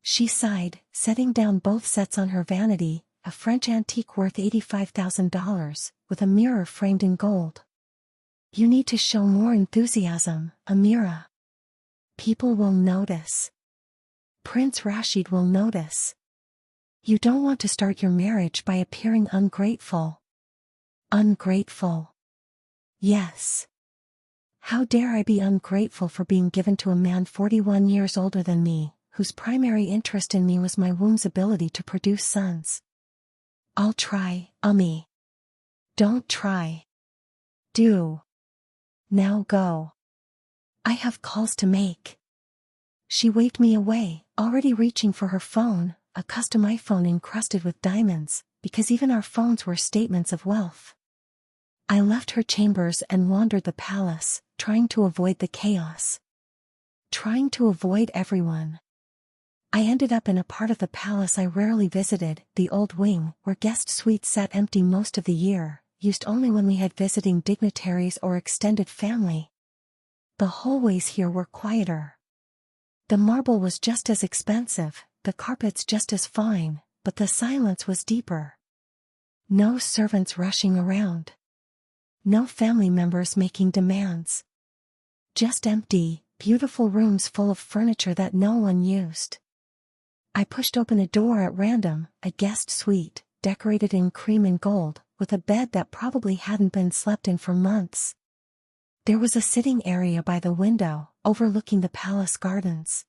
She sighed, setting down both sets on her vanity, a French antique worth $85,000, with a mirror framed in gold. You need to show more enthusiasm, Amira. People will notice. Prince Rashid will notice. You don't want to start your marriage by appearing ungrateful. Ungrateful. Yes. How dare I be ungrateful for being given to a man 41 years older than me, whose primary interest in me was my womb's ability to produce sons. I'll try, Ami. Don't try. Do. Now go. I have calls to make. She waved me away, already reaching for her phone, a custom iPhone encrusted with diamonds, because even our phones were statements of wealth. I left her chambers and wandered the palace, trying to avoid the chaos. Trying to avoid everyone. I ended up in a part of the palace I rarely visited, the old wing, where guest suites sat empty most of the year, used only when we had visiting dignitaries or extended family. The hallways here were quieter. The marble was just as expensive, the carpets just as fine, but the silence was deeper. No servants rushing around. No family members making demands. Just empty, beautiful rooms full of furniture that no one used. I pushed open a door at random, a guest suite, decorated in cream and gold, with a bed that probably hadn't been slept in for months. There was a sitting area by the window, overlooking the palace gardens.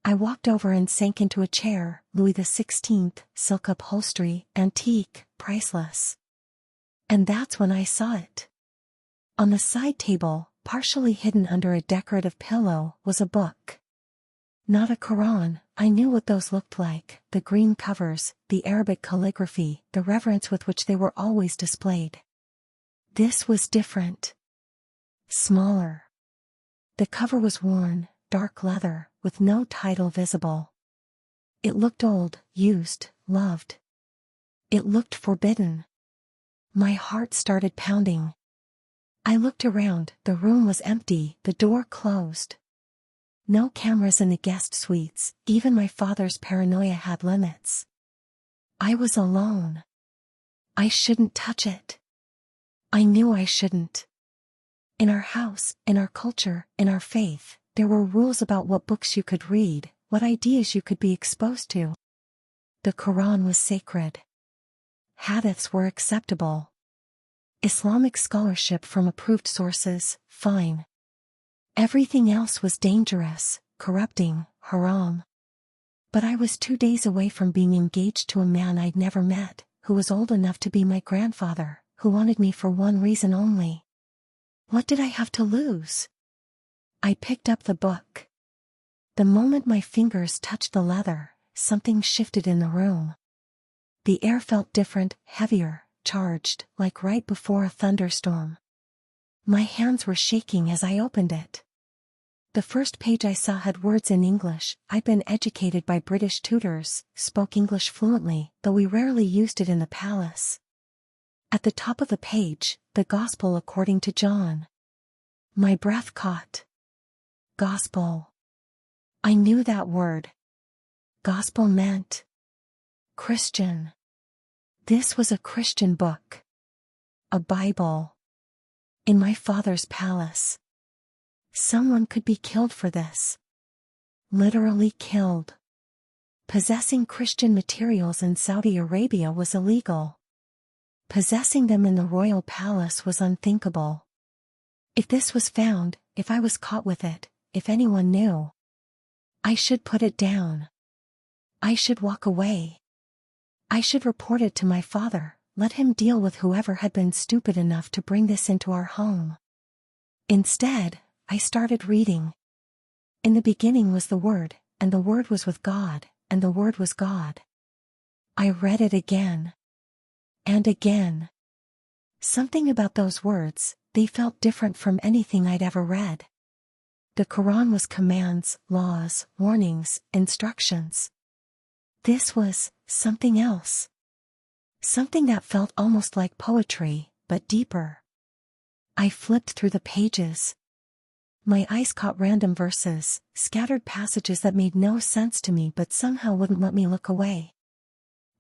I walked over and sank into a chair, Louis XVI, silk upholstery, antique, priceless. And that's when I saw it. On the side table, partially hidden under a decorative pillow, was a book. Not a Quran, I knew what those looked like, the green covers, the Arabic calligraphy, the reverence with which they were always displayed. This was different. Smaller. The cover was worn, dark leather, with no title visible. It looked old, used, loved. It looked forbidden. My heart started pounding. I looked around, the room was empty, the door closed. No cameras in the guest suites, even my father's paranoia had limits. I was alone. I shouldn't touch it. I knew I shouldn't. In our house, in our culture, in our faith, there were rules about what books you could read, what ideas you could be exposed to. The Quran was sacred. Hadiths were acceptable. Islamic scholarship from approved sources, fine. Everything else was dangerous, corrupting, haram. But I was 2 days away from being engaged to a man I'd never met, who was old enough to be my grandfather, who wanted me for one reason only. What did I have to lose? I picked up the book. The moment my fingers touched the leather, something shifted in the room. The air felt different, heavier, charged, like right before a thunderstorm. My hands were shaking as I opened it. The first page I saw had words in English. I'd been educated by British tutors, spoke English fluently, though we rarely used it in the palace. At the top of the page, the Gospel according to John. My breath caught. Gospel. I knew that word. Gospel meant Christian. This was a Christian book. A Bible. In my father's palace. Someone could be killed for this. Literally killed. Possessing Christian materials in Saudi Arabia was illegal. Possessing them in the royal palace was unthinkable. If this was found, if I was caught with it, if anyone knew, I should put it down. I should walk away. I should report it to my father, let him deal with whoever had been stupid enough to bring this into our home. Instead, I started reading. In the beginning was the Word, and the Word was with God, and the Word was God. I read it again. And again. Something about those words, they felt different from anything I'd ever read. The Quran was commands, laws, warnings, instructions. This was something else. Something that felt almost like poetry, but deeper. I flipped through the pages. My eyes caught random verses, scattered passages that made no sense to me but somehow wouldn't let me look away.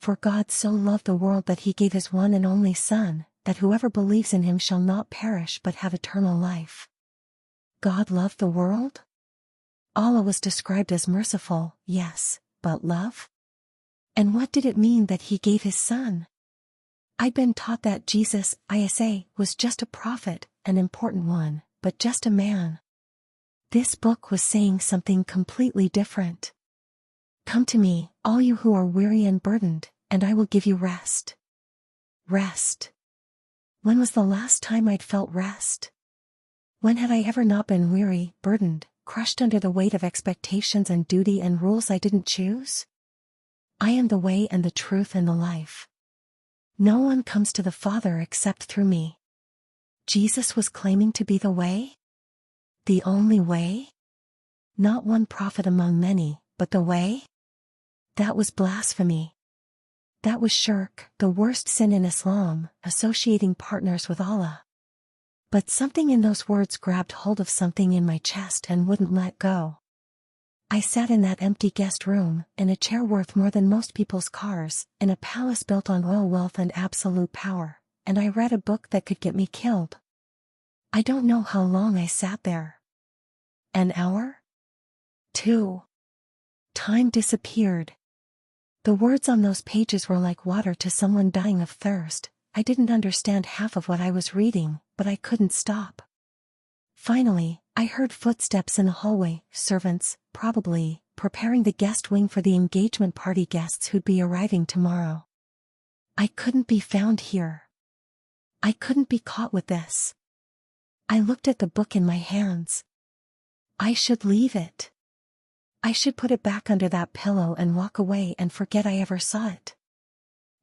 For God so loved the world that he gave his one and only Son, that whoever believes in him shall not perish but have eternal life. God loved the world? Allah was described as merciful, yes, but love? And what did it mean that he gave his Son? I'd been taught that Jesus, Isa, was just a prophet, an important one, but just a man. This book was saying something completely different. Come to me, all you who are weary and burdened, and I will give you rest. Rest. When was the last time I'd felt rest? When had I ever not been weary, burdened, crushed under the weight of expectations and duty and rules I didn't choose? I am the way and the truth and the life. No one comes to the Father except through me. Jesus was claiming to be the way? The only way? Not one prophet among many, but the way? That was blasphemy. That was shirk, the worst sin in Islam, associating partners with Allah. But something in those words grabbed hold of something in my chest and wouldn't let go. I sat in that empty guest room, in a chair worth more than most people's cars, in a palace built on royal wealth and absolute power, and I read a book that could get me killed. I don't know how long I sat there. An hour? 2. Time disappeared. The words on those pages were like water to someone dying of thirst. I didn't understand half of what I was reading, but I couldn't stop. Finally, I heard footsteps in the hallway, servants, probably, preparing the guest wing for the engagement party guests who'd be arriving tomorrow. I couldn't be found here. I couldn't be caught with this. I looked at the book in my hands. I should leave it. I should put it back under that pillow and walk away and forget I ever saw it.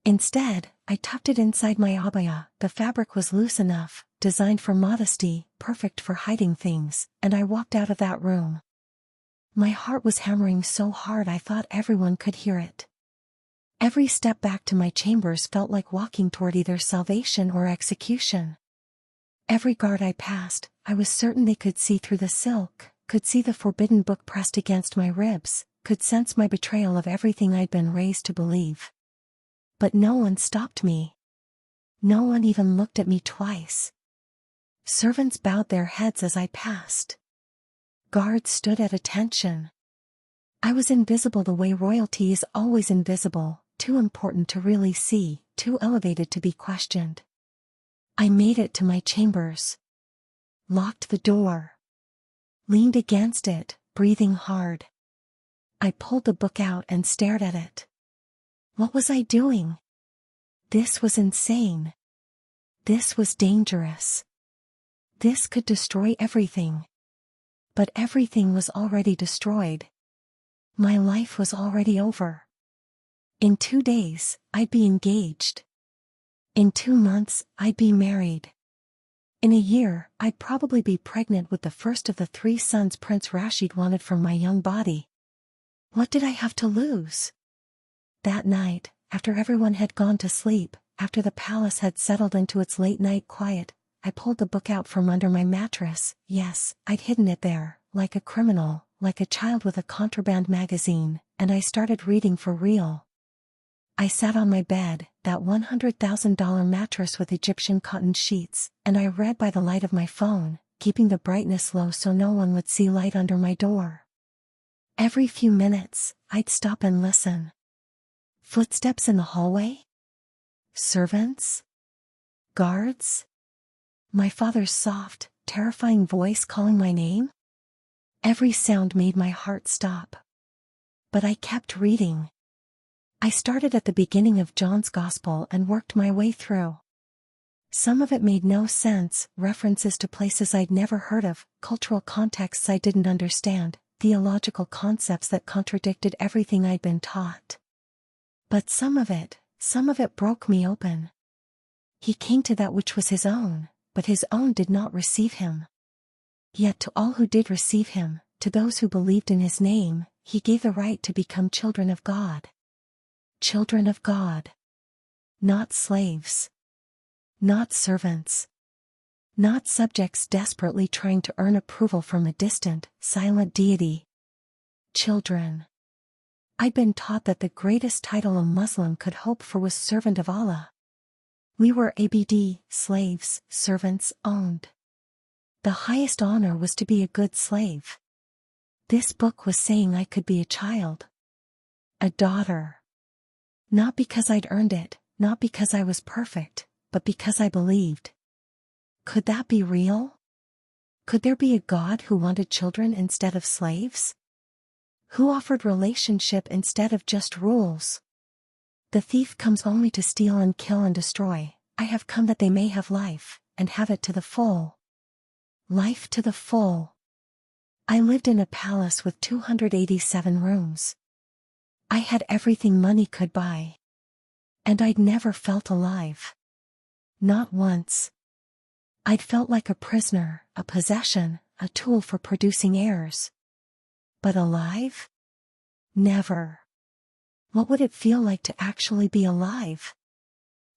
Instead, I tucked it inside my abaya. The fabric was loose enough, designed for modesty, perfect for hiding things, and I walked out of that room. My heart was hammering so hard I thought everyone could hear it. Every step back to my chambers felt like walking toward either salvation or execution. Every guard I passed, I was certain they could see through the silk, could see the forbidden book pressed against my ribs, could sense my betrayal of everything I'd been raised to believe. But no one stopped me. No one even looked at me twice. Servants bowed their heads as I passed. Guards stood at attention. I was invisible the way royalty is always invisible, too important to really see, too elevated to be questioned. I made it to my chambers. Locked the door. Leaned against it, breathing hard. I pulled the book out and stared at it. What was I doing? This was insane. This was dangerous. This could destroy everything. But everything was already destroyed. My life was already over. In 2 days, I'd be engaged. In 2 months, I'd be married. In a year, I'd probably be pregnant with the first of the 3 sons Prince Rashid wanted from my young body. What did I have to lose? That night, after everyone had gone to sleep, after the palace had settled into its late-night quiet, I pulled the book out from under my mattress. Yes, I'd hidden it there, like a criminal, like a child with a contraband magazine, and I started reading for real. I sat on my bed, that $100,000 mattress with Egyptian cotton sheets, and I read by the light of my phone, keeping the brightness low so no one would see light under my door. Every few minutes, I'd stop and listen. Footsteps in the hallway? Servants? Guards? My father's soft, terrifying voice calling my name? Every sound made my heart stop. But I kept reading. I started at the beginning of John's Gospel and worked my way through. Some of it made no sense, references to places I'd never heard of, cultural contexts I didn't understand, theological concepts that contradicted everything I'd been taught. But some of it broke me open. He came to that which was his own, but his own did not receive him. Yet to all who did receive him, to those who believed in his name, he gave the right to become children of God. Children of God. Not slaves. Not servants. Not subjects desperately trying to earn approval from a distant, silent deity. Children. I'd been taught that the greatest title a Muslim could hope for was servant of Allah. We were slaves, servants, owned. The highest honor was to be a good slave. This book was saying I could be a child. A daughter. Not because I'd earned it, not because I was perfect, but because I believed. Could that be real? Could there be a God who wanted children instead of slaves? Who offered relationship instead of just rules? The thief comes only to steal and kill and destroy. I have come that they may have life, and have it to the full. Life to the full. I lived in a palace with 287 rooms. I had everything money could buy. And I'd never felt alive. Not once. I'd felt like a prisoner, a possession, a tool for producing heirs. But alive? Never. What would it feel like to actually be alive?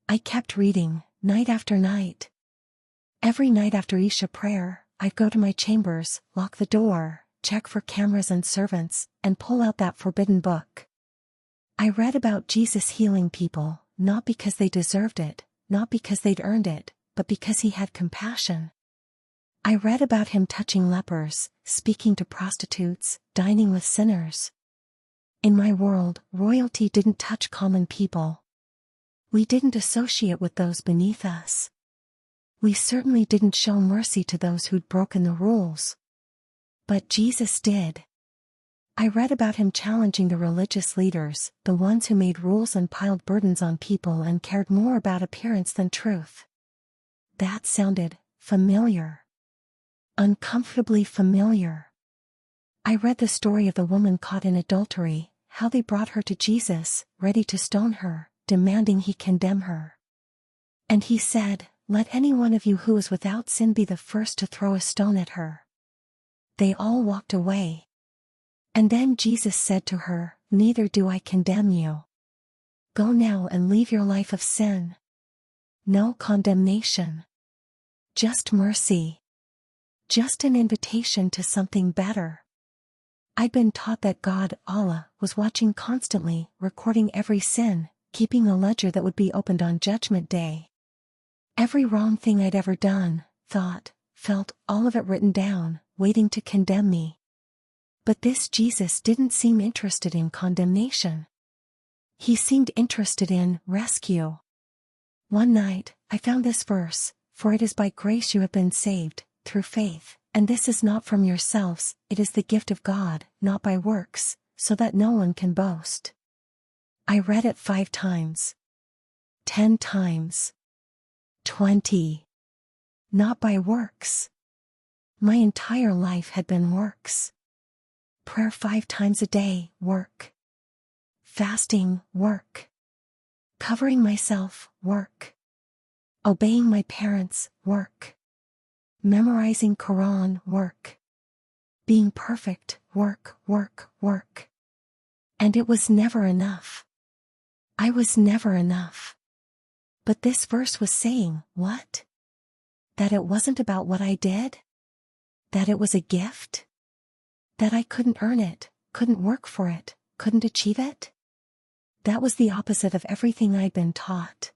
I kept reading, night after night. Every night after Isha prayer, I'd go to my chambers, lock the door, check for cameras and servants, and pull out that forbidden book. I read about Jesus healing people, not because they deserved it, not because they'd earned it, but because he had compassion. I read about him touching lepers, speaking to prostitutes, dining with sinners. In my world, royalty didn't touch common people. We didn't associate with those beneath us. We certainly didn't show mercy to those who'd broken the rules. But Jesus did. I read about him challenging the religious leaders, the ones who made rules and piled burdens on people and cared more about appearance than truth. That sounded familiar. Uncomfortably familiar. I read the story of the woman caught in adultery, how they brought her to Jesus, ready to stone her, demanding he condemn her. And he said, "Let any one of you who is without sin be the first to throw a stone at her." They all walked away. And then Jesus said to her, "Neither do I condemn you. Go now and leave your life of sin. No condemnation. Just mercy. Just an invitation to something better. I'd been taught that God, Allah, was watching constantly, recording every sin, keeping a ledger that would be opened on Judgment Day. Every wrong thing I'd ever done, thought, felt, all of it written down, waiting to condemn me. But this Jesus didn't seem interested in condemnation. He seemed interested in rescue. One night, I found this verse, "For it is by grace you have been saved, through faith, and this is not from yourselves, it is the gift of God, not by works, so that no one can boast." I read it 5 times. 10 times. 20. Not by works. My entire life had been works. Prayer 5 times a day, work. Fasting, work. Covering myself, work. Obeying my parents, work. Memorizing Quran, work. Being perfect, work, work, work. And it was never enough. I was never enough. But this verse was saying, what? That it wasn't about what I did? That it was a gift? That I couldn't earn it, couldn't work for it, couldn't achieve it? That was the opposite of everything I'd been taught.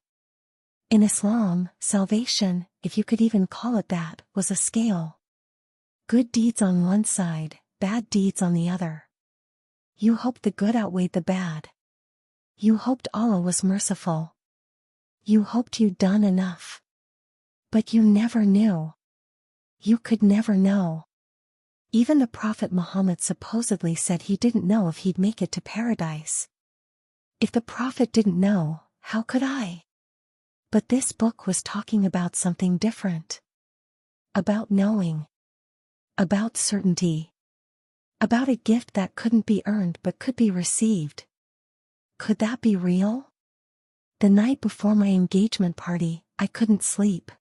In Islam, salvation, if you could even call it that, was a scale. Good deeds on one side, bad deeds on the other. You hoped the good outweighed the bad. You hoped Allah was merciful. You hoped you'd done enough. But you never knew. You could never know. Even the Prophet Muhammad supposedly said he didn't know if he'd make it to paradise. If the Prophet didn't know, how could I? But this book was talking about something different. About knowing. About certainty. About a gift that couldn't be earned but could be received. Could that be real? The night before my engagement party, I couldn't sleep.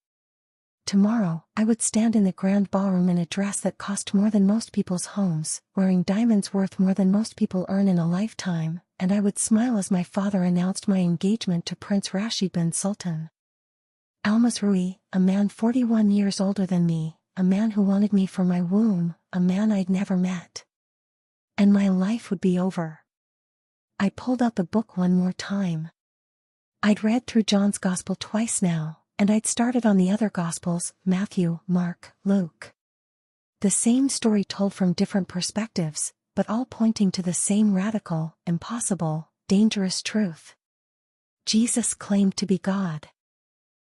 Tomorrow, I would stand in the grand ballroom in a dress that cost more than most people's homes, wearing diamonds worth more than most people earn in a lifetime, and I would smile as my father announced my engagement to Prince Rashid bin Sultan. Al-Masrui, a man 41 years older than me, a man who wanted me for my womb, a man I'd never met. And my life would be over. I pulled out the book one more time. I'd read through John's Gospel twice now, and I'd started on the other Gospels, Matthew, Mark, Luke. The same story told from different perspectives, but all pointing to the same radical, impossible, dangerous truth. Jesus claimed to be God.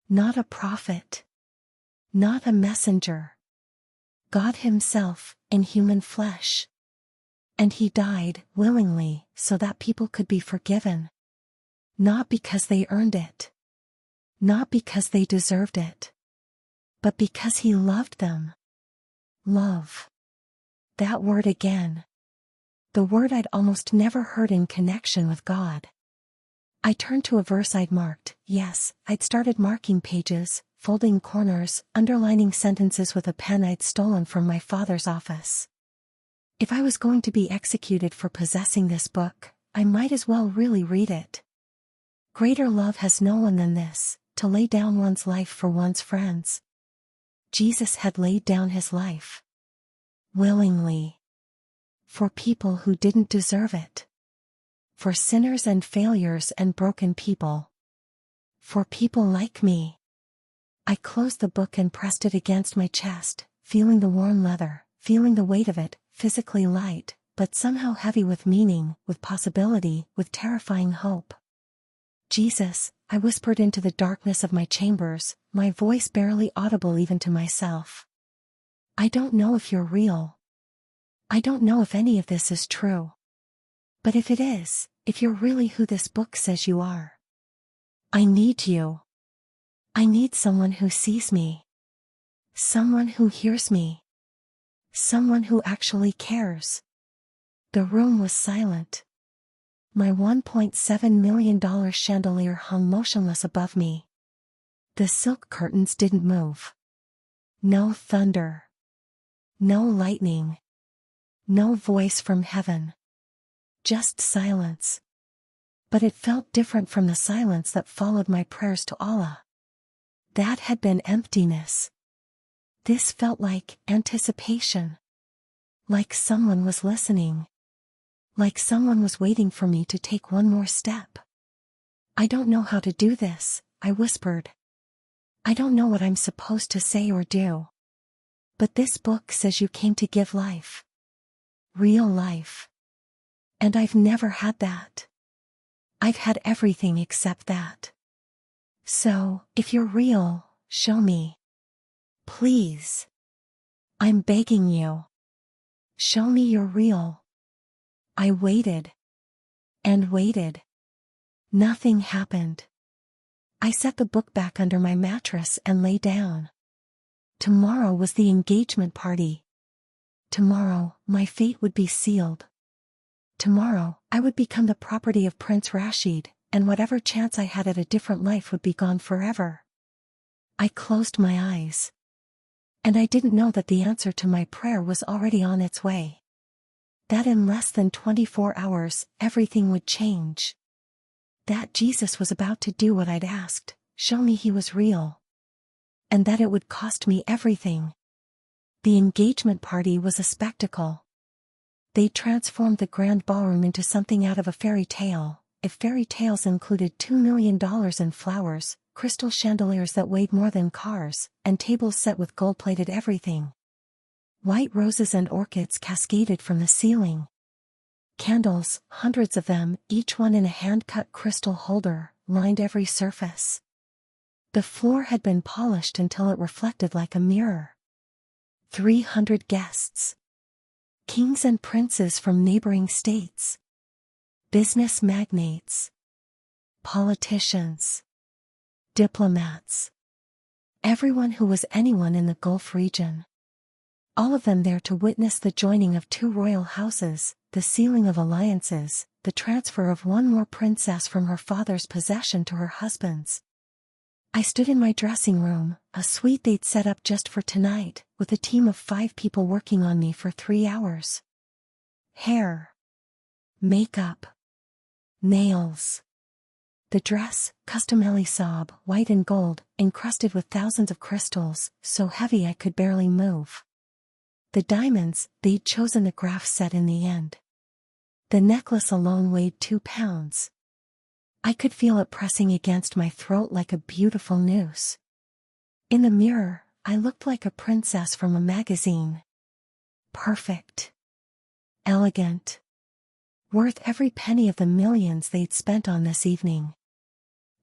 Not a prophet. Not a messenger. God himself, in human flesh. And he died, willingly, so that people could be forgiven. Not because they earned it. Not because they deserved it. But because he loved them. Love. That word again. The word I'd almost never heard in connection with God. I turned to a verse I'd marked. Yes, I'd started marking pages, folding corners, underlining sentences with a pen I'd stolen from my father's office. If I was going to be executed for possessing this book, I might as well really read it. Greater love has no one than this, to lay down one's life for one's friends. Jesus had laid down his life. Willingly. For people who didn't deserve it. For sinners and failures and broken people. For people like me. I closed the book and pressed it against my chest, feeling the warm leather, feeling the weight of it, physically light, but somehow heavy with meaning, with possibility, with terrifying hope. Jesus, I whispered into the darkness of my chambers, my voice barely audible even to myself. I don't know if you're real. I don't know if any of this is true. But if it is, if you're really who this book says you are, I need you. I need someone who sees me. Someone who hears me. Someone who actually cares. The room was silent. My $1.7 million chandelier hung motionless above me. The silk curtains didn't move. No thunder. No lightning. No voice from heaven. Just silence. But it felt different from the silence that followed my prayers to Allah. That had been emptiness. This felt like anticipation. Like someone was listening. Like someone was waiting for me to take one more step. I don't know how to do this, I whispered. I don't know what I'm supposed to say or do. But this book says you came to give life. Real life. And I've never had that. I've had everything except that. So, if you're real, show me. Please. I'm begging you. Show me you're real. I waited. And waited. Nothing happened. I set the book back under my mattress and lay down. Tomorrow was the engagement party. Tomorrow, my fate would be sealed. Tomorrow, I would become the property of Prince Rashid, and whatever chance I had at a different life would be gone forever. I closed my eyes. And I didn't know that the answer to my prayer was already on its way. That in less than 24 hours, everything would change. That Jesus was about to do what I'd asked, show me he was real. And that it would cost me everything. The engagement party was a spectacle. They transformed the grand ballroom into something out of a fairy tale, if fairy tales included $2 million in flowers, crystal chandeliers that weighed more than cars, and tables set with gold-plated everything. White roses and orchids cascaded from the ceiling. Candles, hundreds of them, each one in a hand-cut crystal holder, lined every surface. The floor had been polished until it reflected like a mirror. 300 guests. Kings and princes from neighboring states. Business magnates. Politicians. Diplomats. Everyone who was anyone in the Gulf region. All of them there to witness the joining of two royal houses, the sealing of alliances, the transfer of one more princess from her father's possession to her husband's. I stood in my dressing room, a suite they'd set up just for tonight, with a team of 5 people working on me for 3 hours. Hair. Makeup. Nails. The dress, custom elisab, white and gold, encrusted with thousands of crystals, so heavy I could barely move. The diamonds, they'd chosen the graph set in the end. The necklace alone weighed 2 pounds. I could feel it pressing against my throat like a beautiful noose. In the mirror, I looked like a princess from a magazine. Perfect. Elegant. Worth every penny of the millions they'd spent on this evening.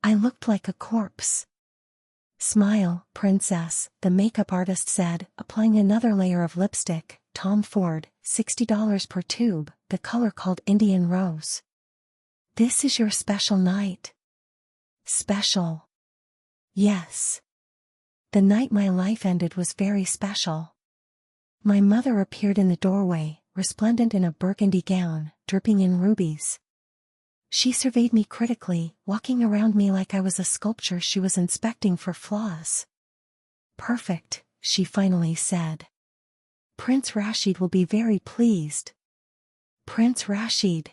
I looked like a corpse. Smile, princess, the makeup artist said, applying another layer of lipstick. Tom Ford, $60 per tube, the color called Indian Rose. This is your special night. Special. Yes. The night my life ended was very special. My mother appeared in the doorway, resplendent in a burgundy gown, dripping in rubies. She surveyed me critically, walking around me like I was a sculpture she was inspecting for flaws. Perfect, she finally said. Prince Rashid will be very pleased. Prince Rashid.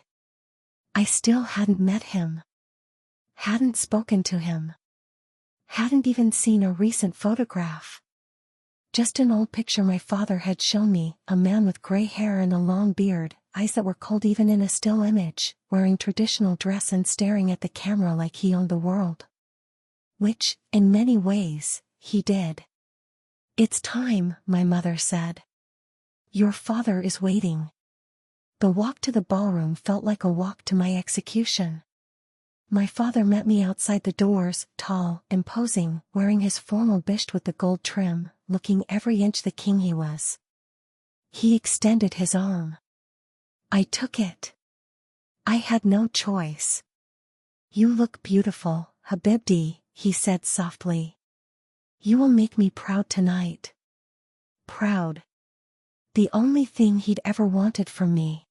I still hadn't met him. Hadn't spoken to him. Hadn't even seen a recent photograph. Just an old picture my father had shown me, a man with gray hair and a long beard, eyes that were cold even in a still image, wearing traditional dress and staring at the camera like he owned the world. Which, in many ways, he did. It's time, my mother said. Your father is waiting. The walk to the ballroom felt like a walk to my execution. My father met me outside the doors, tall, imposing, wearing his formal bisht with the gold trim, looking every inch the king he was. He extended his arm. I took it. I had no choice. You look beautiful, Habibti, he said softly. You will make me proud tonight. Proud. The only thing he'd ever wanted from me.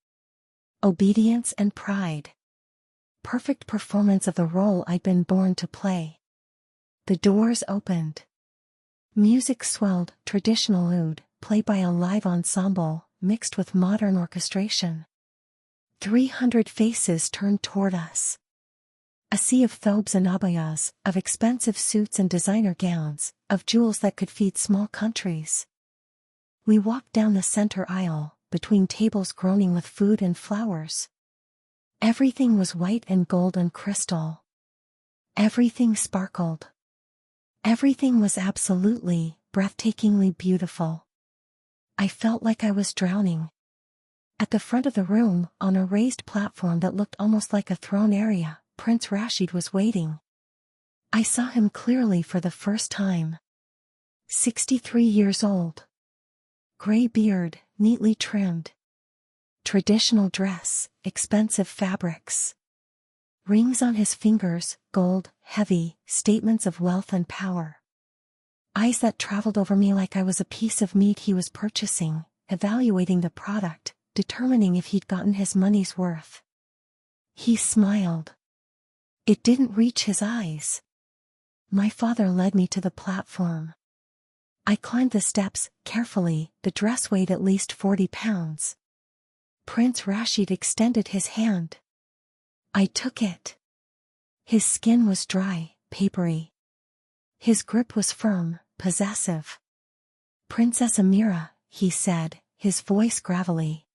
Obedience and pride. Perfect performance of the role I'd been born to play. The doors opened. Music swelled, traditional oud, played by a live ensemble, mixed with modern orchestration. 300 faces turned toward us. A sea of thobes and abayas, of expensive suits and designer gowns, of jewels that could feed small countries. We walked down the center aisle, between tables groaning with food and flowers. Everything was white and gold and crystal. Everything sparkled. Everything was absolutely, breathtakingly beautiful. I felt like I was drowning. At the front of the room, on a raised platform that looked almost like a throne area, Prince Rashid was waiting. I saw him clearly for the first time. 63 years old. Gray beard, neatly trimmed. Traditional dress, expensive fabrics. Rings on his fingers, gold, heavy, statements of wealth and power. Eyes that traveled over me like I was a piece of meat he was purchasing, evaluating the product, determining if he'd gotten his money's worth. He smiled. It didn't reach his eyes. My father led me to the platform. I climbed the steps, carefully. The dress weighed at least 40 pounds. Prince Rashid extended his hand. I took it. His skin was dry, papery. His grip was firm, possessive. Princess Amira, he said, his voice gravelly.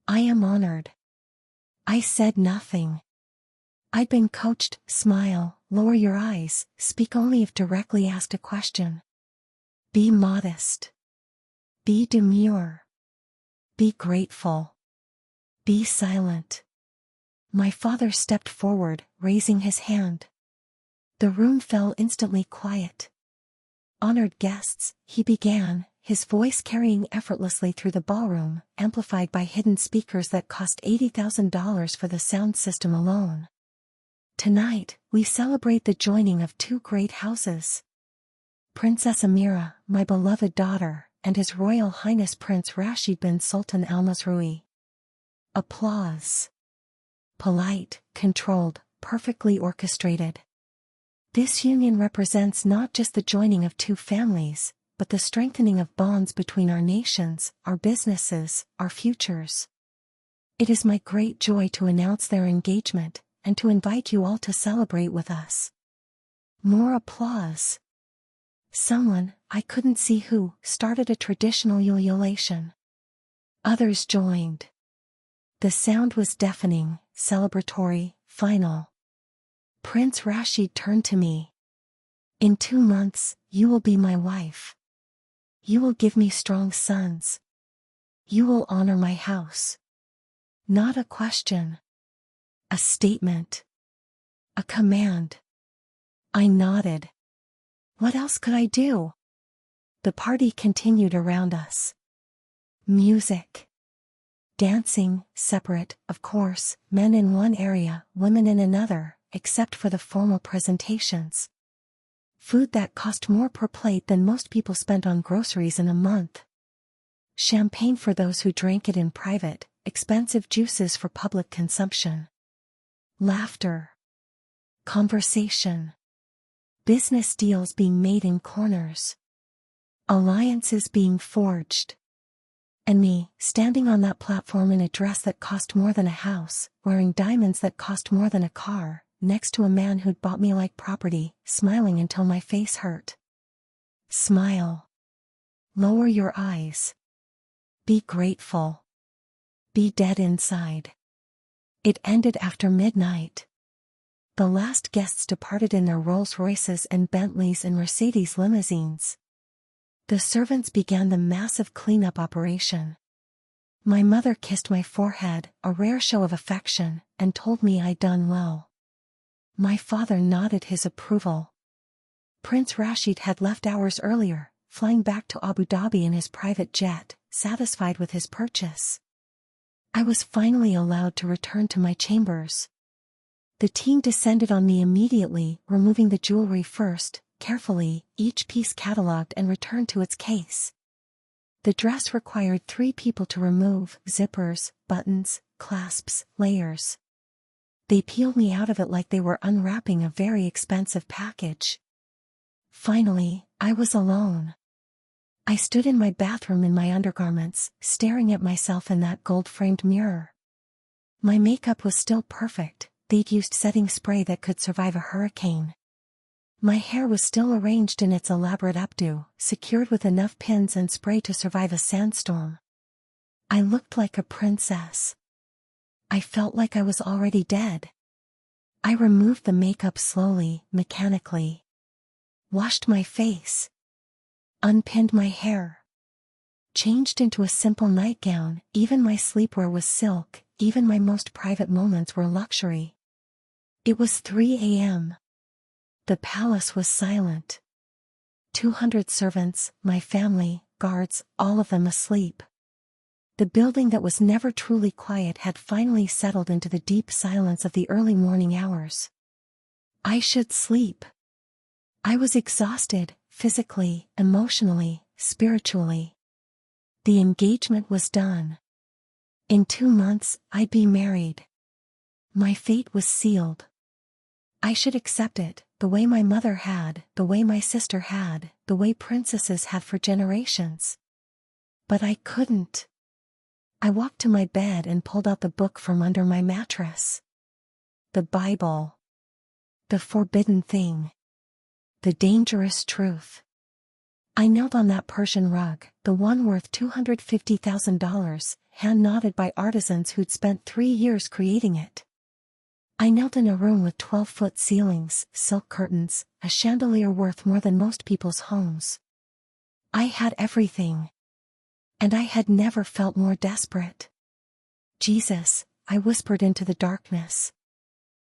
I am honored. I said nothing. I'd been coached, smile, lower your eyes, speak only if directly asked a question. Be modest. Be demure. Be grateful. Be silent. My father stepped forward, raising his hand. The room fell instantly quiet. Honored guests, he began, his voice carrying effortlessly through the ballroom, amplified by hidden speakers that cost $80,000 for the sound system alone. Tonight, we celebrate the joining of two great houses. Princess Amira, my beloved daughter, and His Royal Highness Prince Rashid bin Sultan Al Masroui. Applause. Polite, controlled, perfectly orchestrated. This union represents not just the joining of two families, but the strengthening of bonds between our nations, our businesses, our futures. It is my great joy to announce their engagement, and to invite you all to celebrate with us. More applause. Someone, I couldn't see who, started a traditional ululation. Others joined. The sound was deafening, celebratory, final. Prince Rashid turned to me. In 2 months, you will be my wife. You will give me strong sons. You will honor my house. Not a question. A statement. A command. I nodded. What else could I do? The party continued around us. Music. Dancing, separate, of course, men in one area, women in another, except for the formal presentations. Food that cost more per plate than most people spent on groceries in a month. Champagne for those who drank it in private, expensive juices for public consumption. Laughter. Conversation. Business deals being made in corners. Alliances being forged. And me, standing on that platform in a dress that cost more than a house, wearing diamonds that cost more than a car, next to a man who'd bought me like property, smiling until my face hurt. Smile. Lower your eyes. Be grateful. Be dead inside. It ended after midnight. The last guests departed in their Rolls-Royces and Bentleys and Mercedes limousines. The servants began the massive cleanup operation. My mother kissed my forehead, a rare show of affection, and told me I'd done well. My father nodded his approval. Prince Rashid had left hours earlier, flying back to Abu Dhabi in his private jet, satisfied with his purchase. I was finally allowed to return to my chambers. The team descended on me immediately, removing the jewelry first, carefully, each piece catalogued and returned to its case. The dress required 3 people to remove: zippers, buttons, clasps, layers. They peeled me out of it like they were unwrapping a very expensive package. Finally, I was alone. I stood in my bathroom in my undergarments, staring at myself in that gold-framed mirror. My makeup was still perfect, they'd used setting spray that could survive a hurricane. My hair was still arranged in its elaborate updo, secured with enough pins and spray to survive a sandstorm. I looked like a princess. I felt like I was already dead. I removed the makeup slowly, mechanically. Washed my face. Unpinned my hair. Changed into a simple nightgown. Even my sleepwear was silk, even my most private moments were luxury. It was 3 a.m. The palace was silent. 200 servants, my family, guards, all of them asleep. The building that was never truly quiet had finally settled into the deep silence of the early morning hours. I should sleep. I was exhausted, physically, emotionally, spiritually. The engagement was done. In 2 months, I'd be married. My fate was sealed. I should accept it, the way my mother had, the way my sister had, the way princesses had for generations. But I couldn't. I walked to my bed and pulled out the book from under my mattress. The Bible. The forbidden thing. The dangerous truth. I knelt on that Persian rug, the one worth $250,000, hand-knotted by artisans who'd spent 3 years creating it. I knelt in a room with 12-foot ceilings, silk curtains, a chandelier worth more than most people's homes. I had everything. And I had never felt more desperate. Jesus, I whispered into the darkness.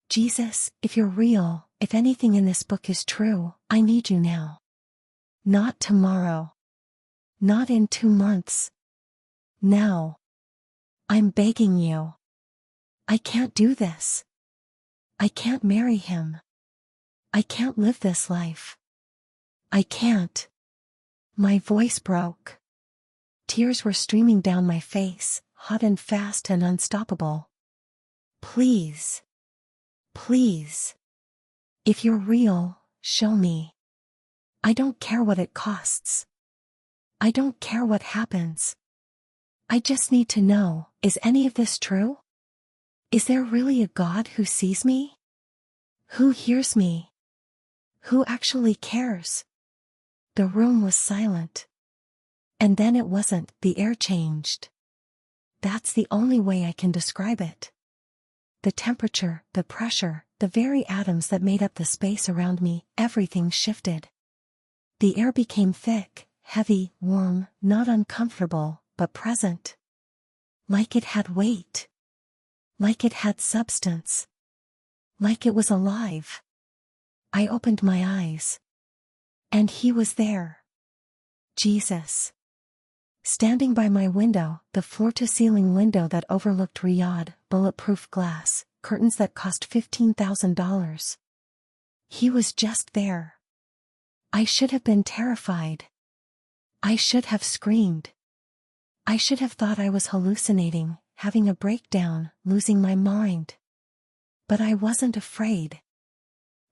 Jesus, if you're real, if anything in this book is true, I need you now. Not tomorrow. Not in 2 months. Now. I'm begging you. I can't do this. I can't marry him. I can't live this life. I can't. My voice broke. Tears were streaming down my face, hot and fast and unstoppable. Please. Please. If you're real, show me. I don't care what it costs. I don't care what happens. I just need to know, is any of this true? Is there really a God who sees me? Who hears me? Who actually cares? The room was silent. And then it wasn't, the air changed. That's the only way I can describe it. The temperature, the pressure, the very atoms that made up the space around me, everything shifted. The air became thick, heavy, warm, not uncomfortable, but present. Like it had weight. Like it had substance. Like it was alive. I opened my eyes. And he was there. Jesus. Standing by my window, the floor-to-ceiling window that overlooked Riyadh, bulletproof glass, curtains that cost $15,000. He was just there. I should have been terrified. I should have screamed. I should have thought I was hallucinating, having a breakdown, losing my mind. But I wasn't afraid.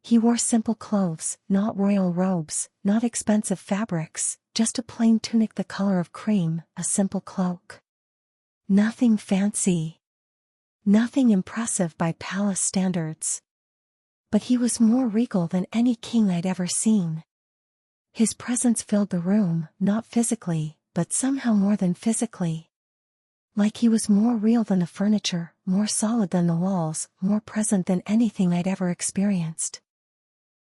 He wore simple clothes, not royal robes, not expensive fabrics, just a plain tunic the color of cream, a simple cloak. Nothing fancy. Nothing impressive by palace standards. But he was more regal than any king I'd ever seen. His presence filled the room, not physically, but somehow more than physically. Like he was more real than the furniture, more solid than the walls, more present than anything I'd ever experienced.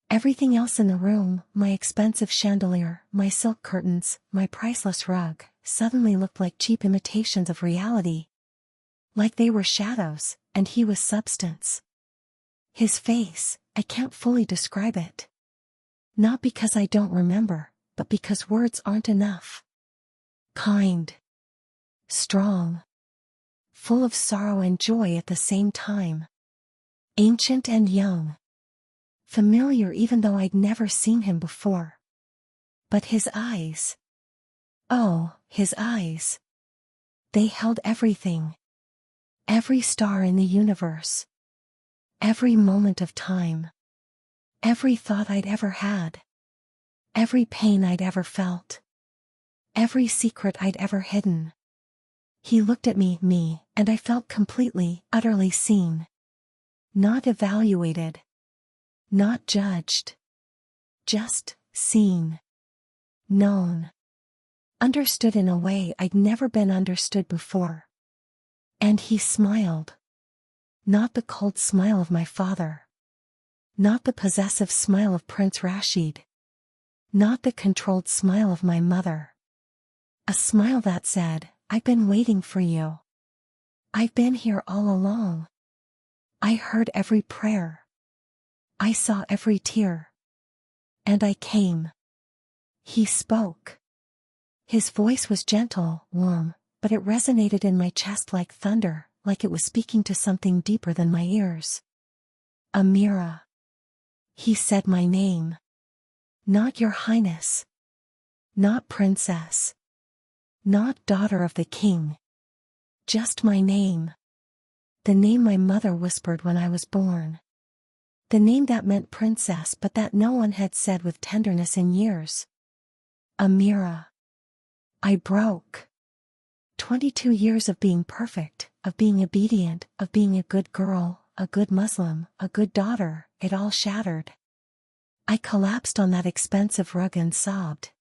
Everything else in the room, my expensive chandelier, my silk curtains, my priceless rug, suddenly looked like cheap imitations of reality. Like they were shadows, and he was substance. His face, I can't fully describe it. Not because I don't remember, but because words aren't enough. Kind. Strong. Full of sorrow and joy at the same time. Ancient and young. Familiar even though I'd never seen him before. But his eyes. Oh, his eyes. They held everything. Every star in the universe. Every moment of time. Every thought I'd ever had. Every pain I'd ever felt. Every secret I'd ever hidden. He looked at me, and I felt completely, utterly seen. Not evaluated. Not judged. Just seen. Known. Understood in a way I'd never been understood before. And he smiled. Not the cold smile of my father. Not the possessive smile of Prince Rashid. Not the controlled smile of my mother. A smile that said, I've been waiting for you. I've been here all along. I heard every prayer. I saw every tear. And I came. He spoke. His voice was gentle, warm, but it resonated in my chest like thunder, like it was speaking to something deeper than my ears. Amira. He said my name. Not your highness. Not princess. Not daughter of the king. Just my name. The name my mother whispered when I was born. The name that meant princess but that no one had said with tenderness in years. Amira. I broke. 22 years of being perfect, of being obedient, of being a good girl, a good Muslim, a good daughter, it all shattered. I collapsed on that expensive rug and sobbed.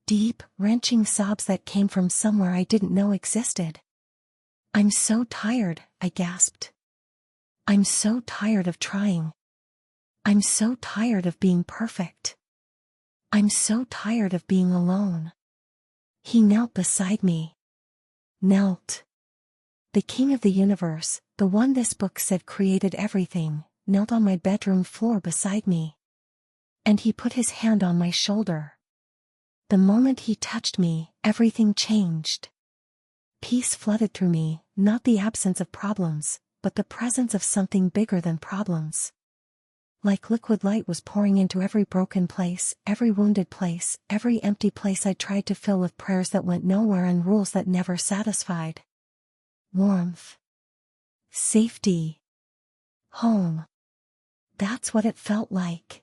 Deep, wrenching sobs that came from somewhere I didn't know existed. I'm so tired, I gasped. I'm so tired of trying. I'm so tired of being perfect. I'm so tired of being alone. He knelt beside me. Knelt. The king of the universe, the one this book said created everything, knelt on my bedroom floor beside me. And he put his hand on my shoulder. The moment he touched me, everything changed. Peace flooded through me, not the absence of problems, but the presence of something bigger than problems. Like liquid light was pouring into every broken place, every wounded place, every empty place I tried to fill with prayers that went nowhere and rules that never satisfied. Warmth. Safety. Home. That's what it felt like.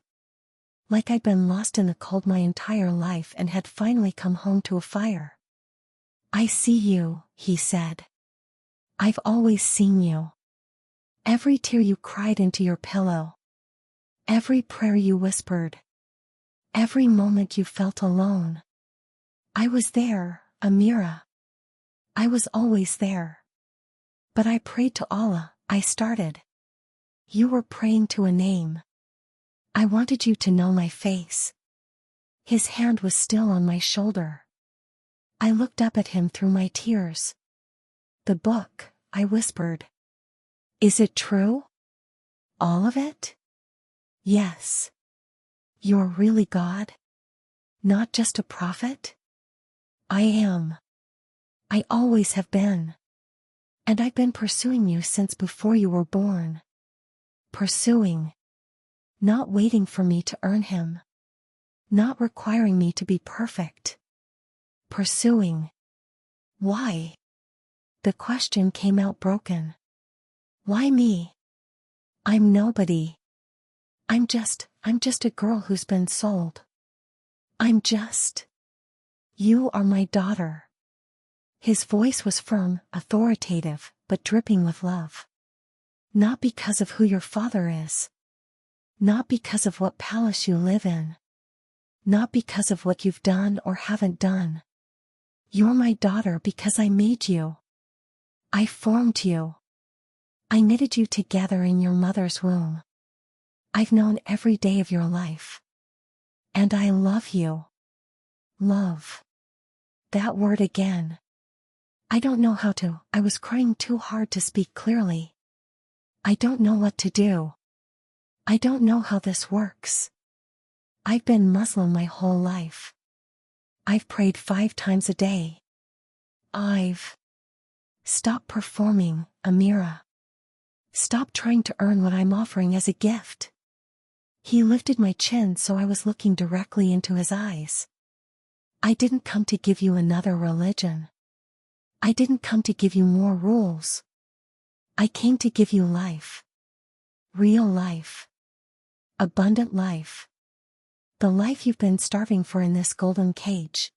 Like I'd been lost in the cold my entire life and had finally come home to a fire. I see you, he said. I've always seen you. Every tear you cried into your pillow. Every prayer you whispered. Every moment you felt alone. I was there, Amira. I was always there. But I prayed to Allah, I started. You were praying to a name. I wanted you to know my face. His hand was still on my shoulder. I looked up at him through my tears. The book, I whispered. Is it true? All of it? Yes. You're really God? Not just a prophet? I am. I always have been. And I've been pursuing you since before you were born. Pursuing. Not waiting for me to earn him. Not requiring me to be perfect. Pursuing. Why? The question came out broken. Why me? I'm nobody. I'm just a girl who's been sold. You are my daughter. His voice was firm, authoritative, but dripping with love. Not because of who your father is. Not because of what palace you live in. Not because of what you've done or haven't done. You're my daughter because I made you. I formed you. I knitted you together in your mother's womb. I've known every day of your life. And I love you. Love. That word again. I don't know how to. I was crying too hard to speak clearly. I don't know what to do. I don't know how this works. I've been Muslim my whole life. I've prayed 5 times a day. Stop performing, Amira. Stop trying to earn what I'm offering as a gift. He lifted my chin so I was looking directly into his eyes. I didn't come to give you another religion. I didn't come to give you more rules. I came to give you life. Real life. Abundant life. The life you've been starving for in this golden cage.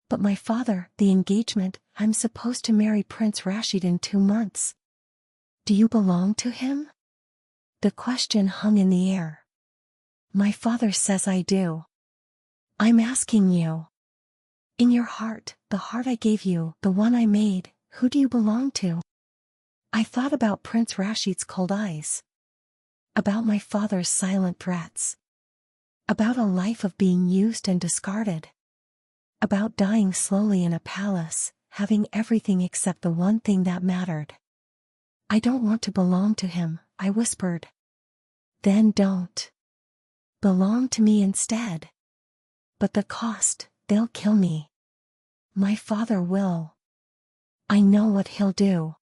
But my father, the engagement, I'm supposed to marry Prince Rashid in 2 months. Do you belong to him? The question hung in the air. My father says I do. I'm asking you. In your heart, the heart I gave you, the one I made, who do you belong to? I thought about Prince Rashid's cold eyes. About my father's silent threats. About a life of being used and discarded. About dying slowly in a palace, having everything except the one thing that mattered. I don't want to belong to him, I whispered. Then don't. Belong to me instead. But the cost, they'll kill me. My father will. I know what he'll do.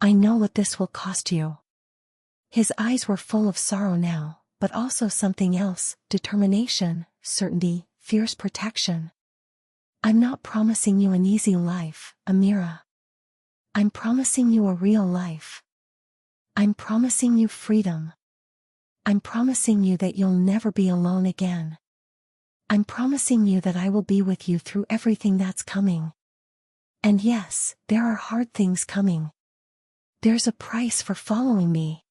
I know what this will cost you. His eyes were full of sorrow now, but also something else, determination, certainty, fierce protection. I'm not promising you an easy life, Amira. I'm promising you a real life. I'm promising you freedom. I'm promising you that you'll never be alone again. I'm promising you that I will be with you through everything that's coming. And yes, there are hard things coming. There's a price for following me.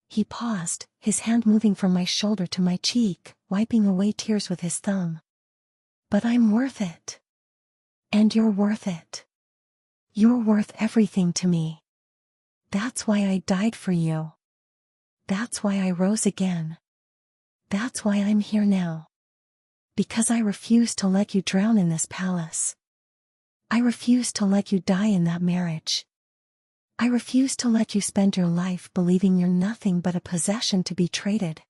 He paused, his hand moving from my shoulder to my cheek, wiping away tears with his thumb. But I'm worth it. And you're worth it. You're worth everything to me. That's why I died for you. That's why I rose again. That's why I'm here now. Because I refuse to let you drown in this palace. I refuse to let you die in that marriage. I refuse to let you spend your life believing you're nothing but a possession to be traded.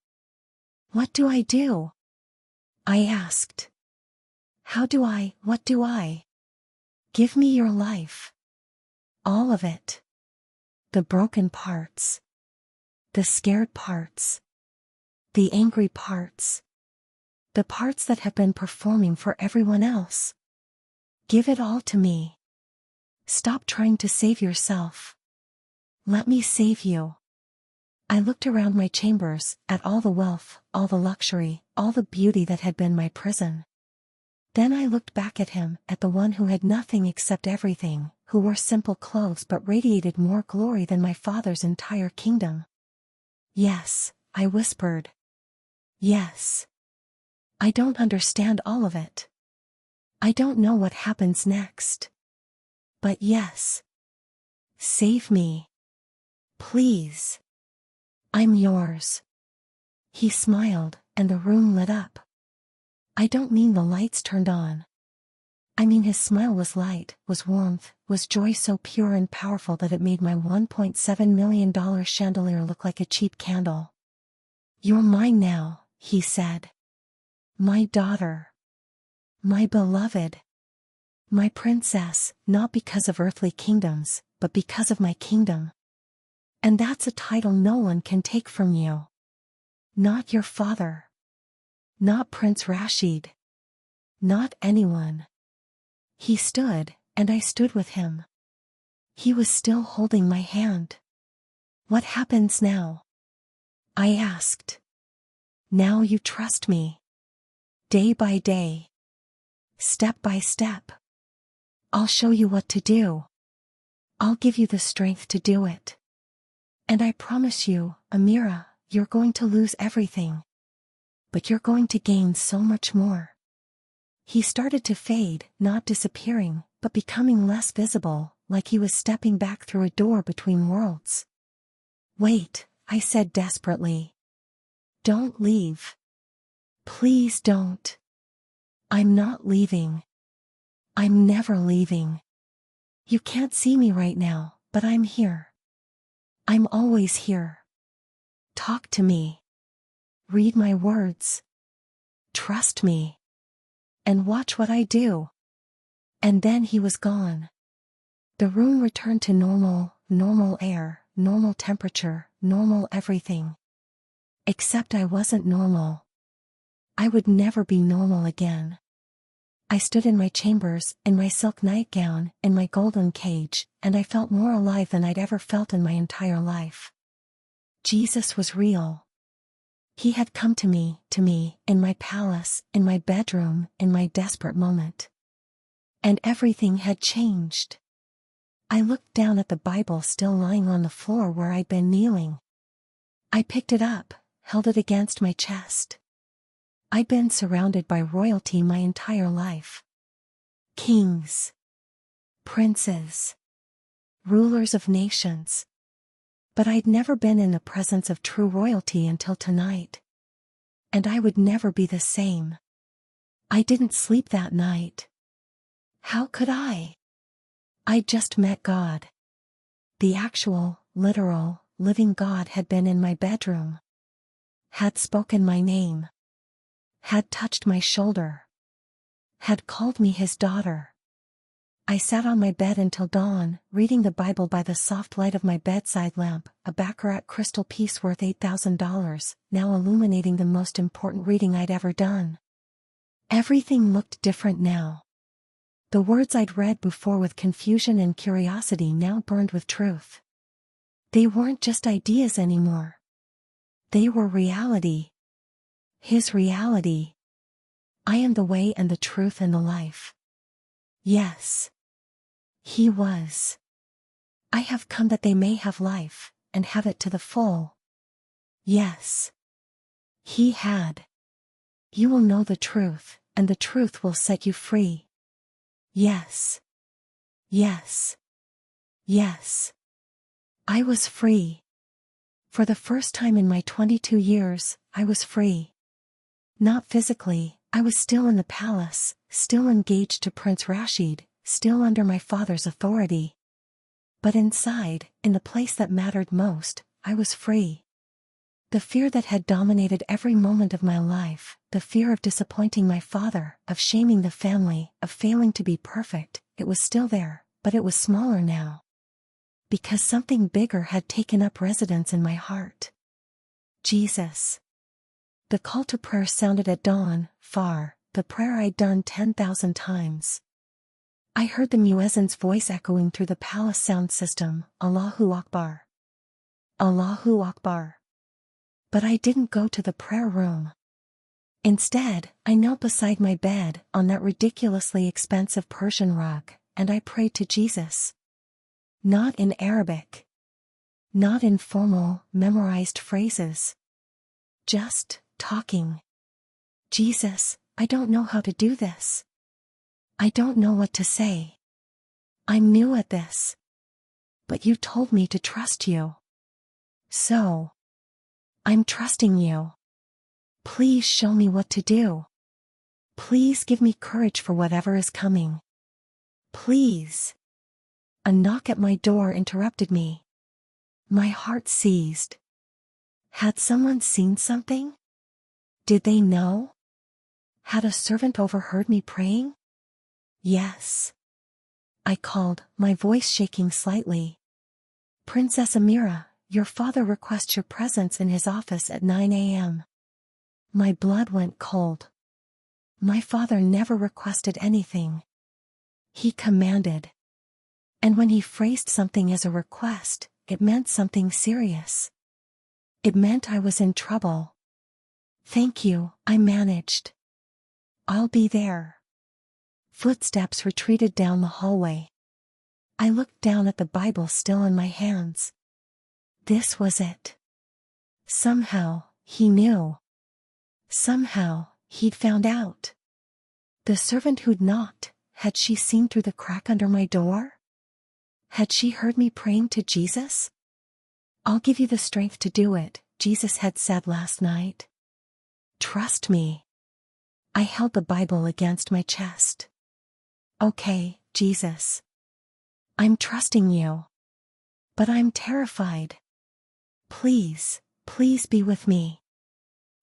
What do I do? I asked. What do I? Give me your life. All of it. The broken parts. The scared parts. The angry parts. The parts that have been performing for everyone else. Give it all to me. Stop trying to save yourself. Let me save you. I looked around my chambers, at all the wealth, all the luxury, all the beauty that had been my prison. Then I looked back at him, at the one who had nothing except everything, who wore simple clothes but radiated more glory than my father's entire kingdom. Yes, I whispered. Yes. I don't understand all of it. I don't know what happens next. But yes. Save me. Please. I'm yours. He smiled, and the room lit up. I don't mean the lights turned on. I mean his smile was light, was warmth, was joy so pure and powerful that it made my $1.7 million chandelier look like a cheap candle. You're mine now, he said. My daughter. My beloved. My princess, not because of earthly kingdoms, but because of my kingdom. And that's a title no one can take from you. Not your father. Not Prince Rashid. Not anyone. He stood, and I stood with him. He was still holding my hand. What happens now? I asked. Now you trust me. Day by day. Step by step. I'll show you what to do. I'll give you the strength to do it. And I promise you, Amira, you're going to lose everything. But you're going to gain so much more. He started to fade, not disappearing, but becoming less visible, like he was stepping back through a door between worlds. Wait, I said desperately. Don't leave. Please don't. I'm not leaving. I'm never leaving. You can't see me right now, but I'm here. I'm always here. Talk to me. Read my words. Trust me. And watch what I do. And then he was gone. The room returned to normal air, normal temperature, normal everything. Except I wasn't normal. I would never be normal again. I stood in my chambers, in my silk nightgown, in my golden cage, and I felt more alive than I'd ever felt in my entire life. Jesus was real. He had come to me, in my palace, in my bedroom, in my desperate moment. And everything had changed. I looked down at the Bible still lying on the floor where I'd been kneeling. I picked it up, held it against my chest. I'd been surrounded by royalty my entire life. Kings, princes, rulers of nations. But I'd never been in the presence of true royalty until tonight. And I would never be the same. I didn't sleep that night. How could I? I'd just met God. The actual, literal, living God had been in my bedroom. Had spoken my name. Had touched my shoulder. Had called me his daughter. I sat on my bed until dawn, reading the Bible by the soft light of my bedside lamp, a baccarat crystal piece worth $8,000, now illuminating the most important reading I'd ever done. Everything looked different now. The words I'd read before with confusion and curiosity now burned with truth. They weren't just ideas anymore. They were reality. His reality. I am the way and the truth and the life. Yes. He was. I have come that they may have life, and have it to the full. Yes. He had. You will know the truth, and the truth will set you free. Yes. Yes. Yes. I was free. For the first time in my 22 years, I was free. Not physically, I was still in the palace, still engaged to Prince Rashid, still under my father's authority. But inside, in the place that mattered most, I was free. The fear that had dominated every moment of my life, the fear of disappointing my father, of shaming the family, of failing to be perfect, it was still there, but it was smaller now. Because something bigger had taken up residence in my heart. Jesus. The call to prayer sounded at dawn, far, the prayer I'd done 10,000 times. I heard the muezzin's voice echoing through the palace sound system, Allahu Akbar. Allahu Akbar. But I didn't go to the prayer room. Instead, I knelt beside my bed, on that ridiculously expensive Persian rug, and I prayed to Jesus. Not in Arabic. Not in formal, memorized phrases. Just talking. Jesus, I don't know how to do this. I don't know what to say. I'm new at this. But you told me to trust you. So. I'm trusting you. Please show me what to do. Please give me courage for whatever is coming. Please. A knock at my door interrupted me. My heart seized. Had someone seen something? Did they know? Had a servant overheard me praying? Yes. I called, my voice shaking slightly. Princess Amira, your father requests your presence in his office at 9 a.m. My blood went cold. My father never requested anything. He commanded. And when he phrased something as a request, it meant something serious. It meant I was in trouble. Thank you, I managed. I'll be there. Footsteps retreated down the hallway. I looked down at the Bible still in my hands. This was it. Somehow, he knew. Somehow, he'd found out. The servant who'd knocked, had she seen through the crack under my door? Had she heard me praying to Jesus? I'll give you the strength to do it, Jesus had said last night. Trust me. I held the Bible against my chest. Okay, Jesus. I'm trusting you. But I'm terrified. Please, please be with me.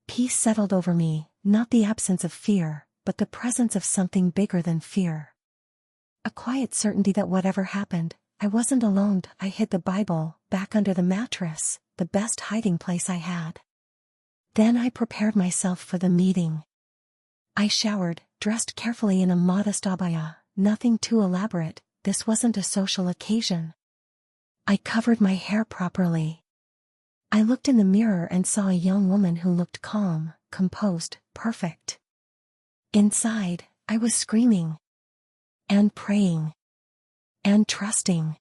Peace settled over me, not the absence of fear, but the presence of something bigger than fear. A quiet certainty that whatever happened, I wasn't alone. I hid the Bible, back under the mattress, the best hiding place I had. Then I prepared myself for the meeting. I showered, dressed carefully in a modest abaya, nothing too elaborate, this wasn't a social occasion. I covered my hair properly. I looked in the mirror and saw a young woman who looked calm, composed, perfect. Inside, I was screaming. And praying. And trusting.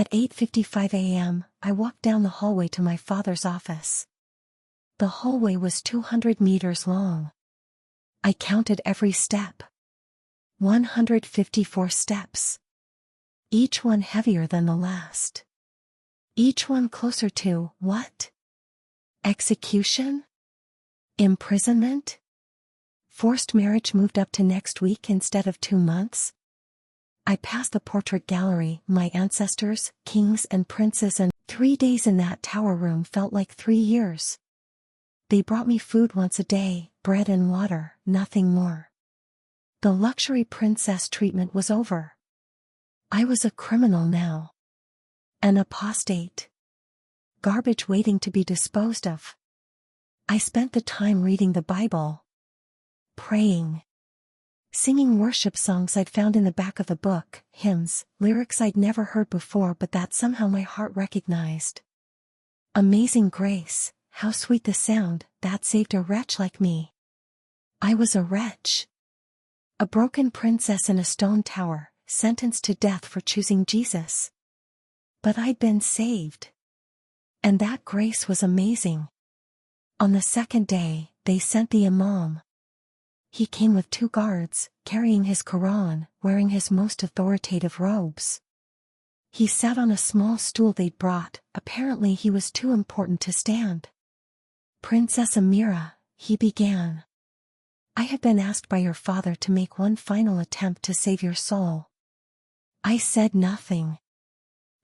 At 8:55 a.m., I walked down the hallway to my father's office. The hallway was 200 meters long. I counted every step. 154 steps. Each one heavier than the last. Each one closer to, what? Execution? Imprisonment? Forced marriage moved up to next week instead of 2 months? I passed the portrait gallery, my ancestors, kings and princes, and 3 days in that tower room felt like 3 years. They brought me food once a day, bread and water, nothing more. The luxury princess treatment was over. I was a criminal now. An apostate. Garbage waiting to be disposed of. I spent the time reading the Bible. Praying. Singing worship songs I'd found in the back of the book, hymns, lyrics I'd never heard before but that somehow my heart recognized. Amazing grace, how sweet the sound, that saved a wretch like me. I was a wretch. A broken princess in a stone tower, sentenced to death for choosing Jesus. But I'd been saved. And that grace was amazing. On the second day, they sent the imam. He came with 2 guards, carrying his Quran, wearing his most authoritative robes. He sat on a small stool they'd brought, apparently he was too important to stand. Princess Amira, he began. I have been asked by your father to make one final attempt to save your soul. I said nothing.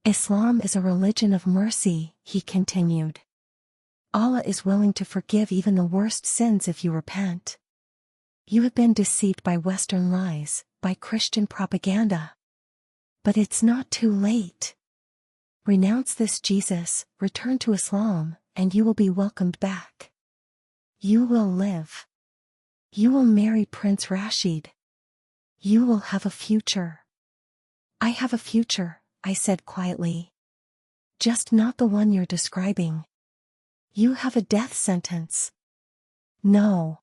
Islam is a religion of mercy, he continued. Allah is willing to forgive even the worst sins if you repent. You have been deceived by Western lies, by Christian propaganda. But it's not too late. Renounce this Jesus, return to Islam, and you will be welcomed back. You will live. You will marry Prince Rashid. You will have a future. I have a future, I said quietly. Just not the one you're describing. You have a death sentence. No.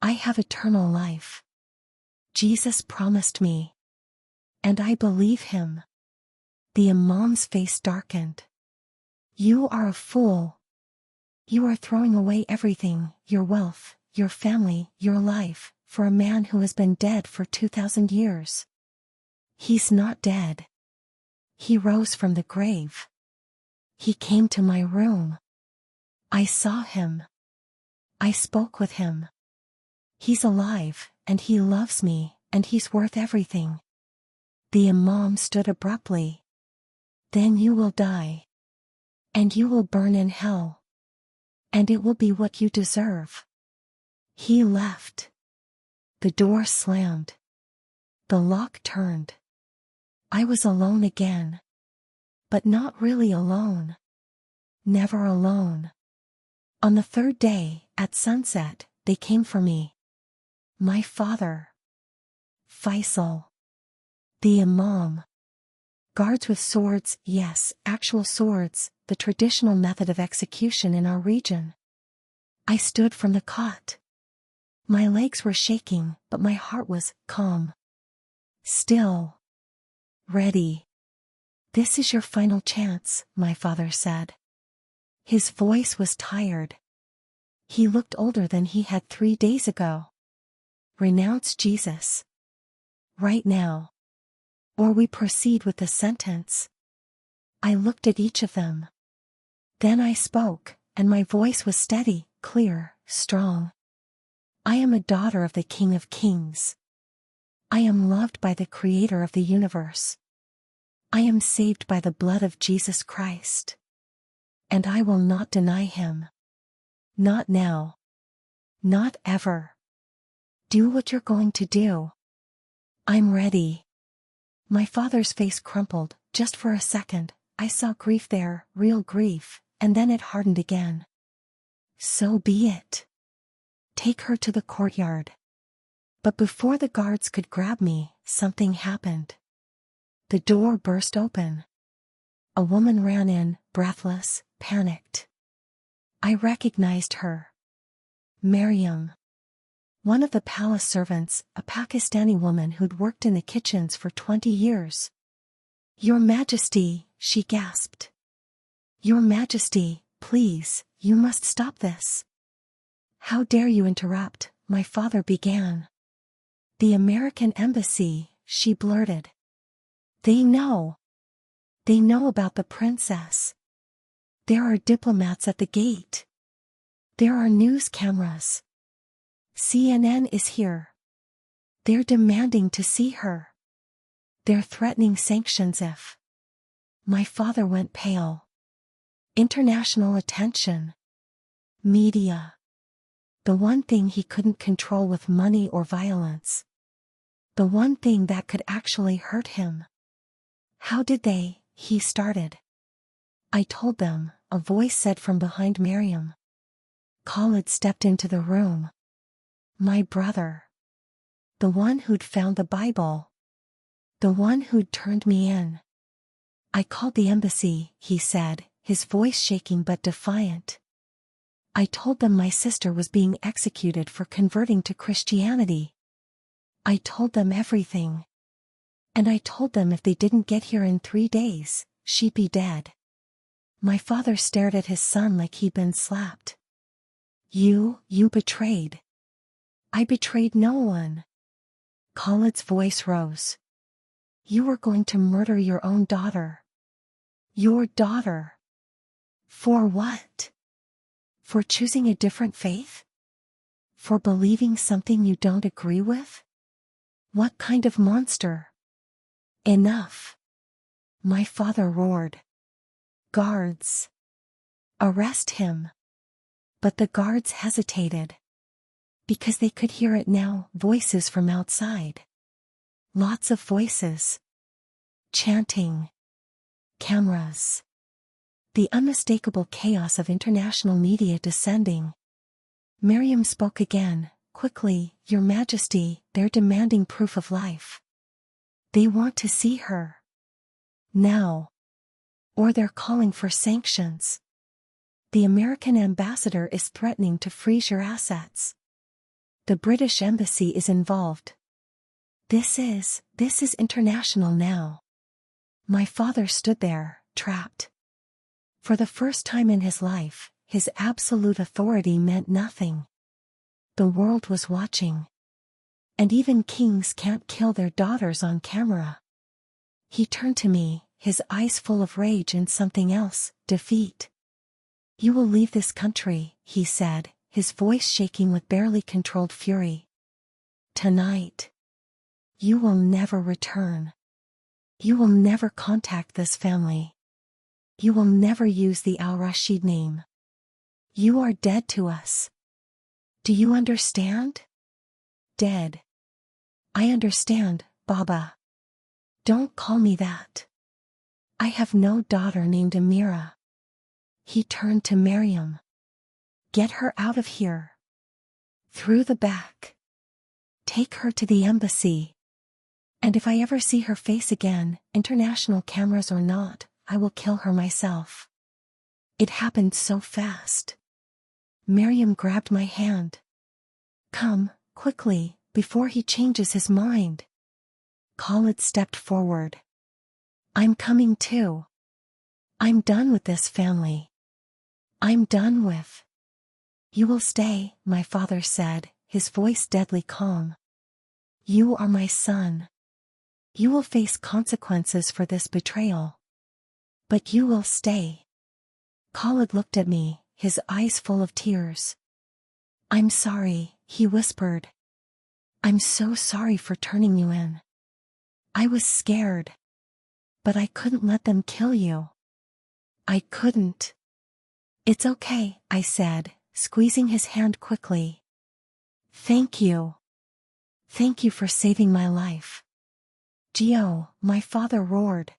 I have eternal life. Jesus promised me. And I believe him. The imam's face darkened. You are a fool. You are throwing away everything, your wealth, your family, your life, for a man who has been dead for 2,000 years. He's not dead. He rose from the grave. He came to my room. I saw him. I spoke with him. He's alive, and he loves me, and he's worth everything. The imam stood abruptly. Then you will die. And you will burn in hell. And it will be what you deserve. He left. The door slammed. The lock turned. I was alone again. But not really alone. Never alone. On the 3rd day, at sunset, they came for me. My father. Faisal. The imam. Guards with swords, yes, actual swords, the traditional method of execution in our region. I stood from the cot. My legs were shaking, but my heart was calm. Still. Ready. This is your final chance, my father said. His voice was tired. He looked older than he had 3 days ago. Renounce Jesus. Right now. Or we proceed with the sentence. I looked at each of them. Then I spoke, and my voice was steady, clear, strong. I am a daughter of the King of Kings. I am loved by the Creator of the universe. I am saved by the blood of Jesus Christ. And I will not deny him. Not now. Not ever. Do what you're going to do. I'm ready. My father's face crumpled, just for a second. I saw grief there, real grief, and then it hardened again. So be it. Take her to the courtyard. But before the guards could grab me, something happened. The door burst open. A woman ran in, breathless, panicked. I recognized her. Maryam. One of the palace servants, a Pakistani woman who'd worked in the kitchens for 20 years. Your Majesty, she gasped. Your Majesty, please, you must stop this. How dare you interrupt, my father began. The American embassy, she blurted. They know. They know about the princess. There are diplomats at the gate. There are news cameras. CNN is here. They're demanding to see her. They're threatening sanctions if. My father went pale. International attention. Media. The one thing he couldn't control with money or violence. The one thing that could actually hurt him. How did they, he started. I told them, a voice said from behind Miriam. Khalid stepped into the room. My brother. The one who'd found the Bible. The one who'd turned me in. I called the embassy, he said, his voice shaking but defiant. I told them my sister was being executed for converting to Christianity. I told them everything. And I told them if they didn't get here in 3 days, she'd be dead. My father stared at his son like he'd been slapped. You betrayed. I betrayed no one. Khalid's voice rose. You were going to murder your own daughter. Your daughter. For what? For choosing a different faith? For believing something you don't agree with? What kind of monster? Enough. My father roared. Guards. Arrest him. But the guards hesitated. Because they could hear it now, voices from outside. Lots of voices. Chanting. Cameras. The unmistakable chaos of international media descending. Miriam spoke again, quickly, Your Majesty, they're demanding proof of life. They want to see her. Now. Or they're calling for sanctions. The American ambassador is threatening to freeze your assets. The British embassy is involved. This is international now. My father stood there, trapped. For the first time in his life, his absolute authority meant nothing. The world was watching. And even kings can't kill their daughters on camera. He turned to me, his eyes full of rage and something else, defeat. You will leave this country, he said, his voice shaking with barely controlled fury. Tonight. You will never return. You will never contact this family. You will never use the Al-Rashid name. You are dead to us. Do you understand? Dead. I understand, Baba. Don't call me that. I have no daughter named Amira. He turned to Miriam. Get her out of here. Through the back. Take her to the embassy. And if I ever see her face again, international cameras or not, I will kill her myself. It happened so fast. Miriam grabbed my hand. Come, quickly, before he changes his mind. Khalid stepped forward. I'm coming too. I'm done with this family. I'm done with. You will stay, my father said, his voice deadly calm. You are my son. You will face consequences for this betrayal. But you will stay. Khalid looked at me, his eyes full of tears. I'm sorry, he whispered. I'm so sorry for turning you in. I was scared. But I couldn't let them kill you. I couldn't. It's okay, I said, squeezing his hand quickly. Thank you. Thank you for saving my life. Gio, my father roared.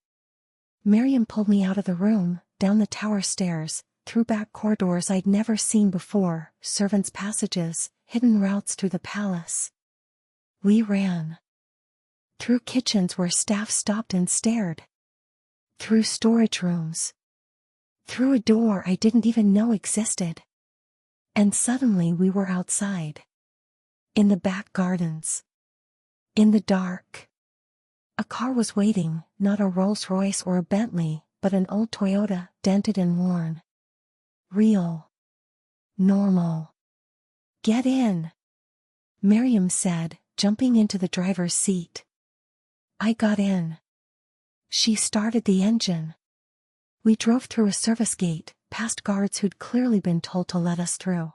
Miriam pulled me out of the room, down the tower stairs, through back corridors I'd never seen before, servants' passages, hidden routes through the palace. We ran. Through kitchens where staff stopped and stared. Through storage rooms. Through a door I didn't even know existed. And suddenly we were outside. In the back gardens. In the dark. A car was waiting, not a Rolls-Royce or a Bentley, but but an old Toyota, dented and worn. Real. Normal. Get in, Miriam said, jumping into the driver's seat. I got in. She started the engine. We drove through a service gate, past guards who'd clearly been told to let us through.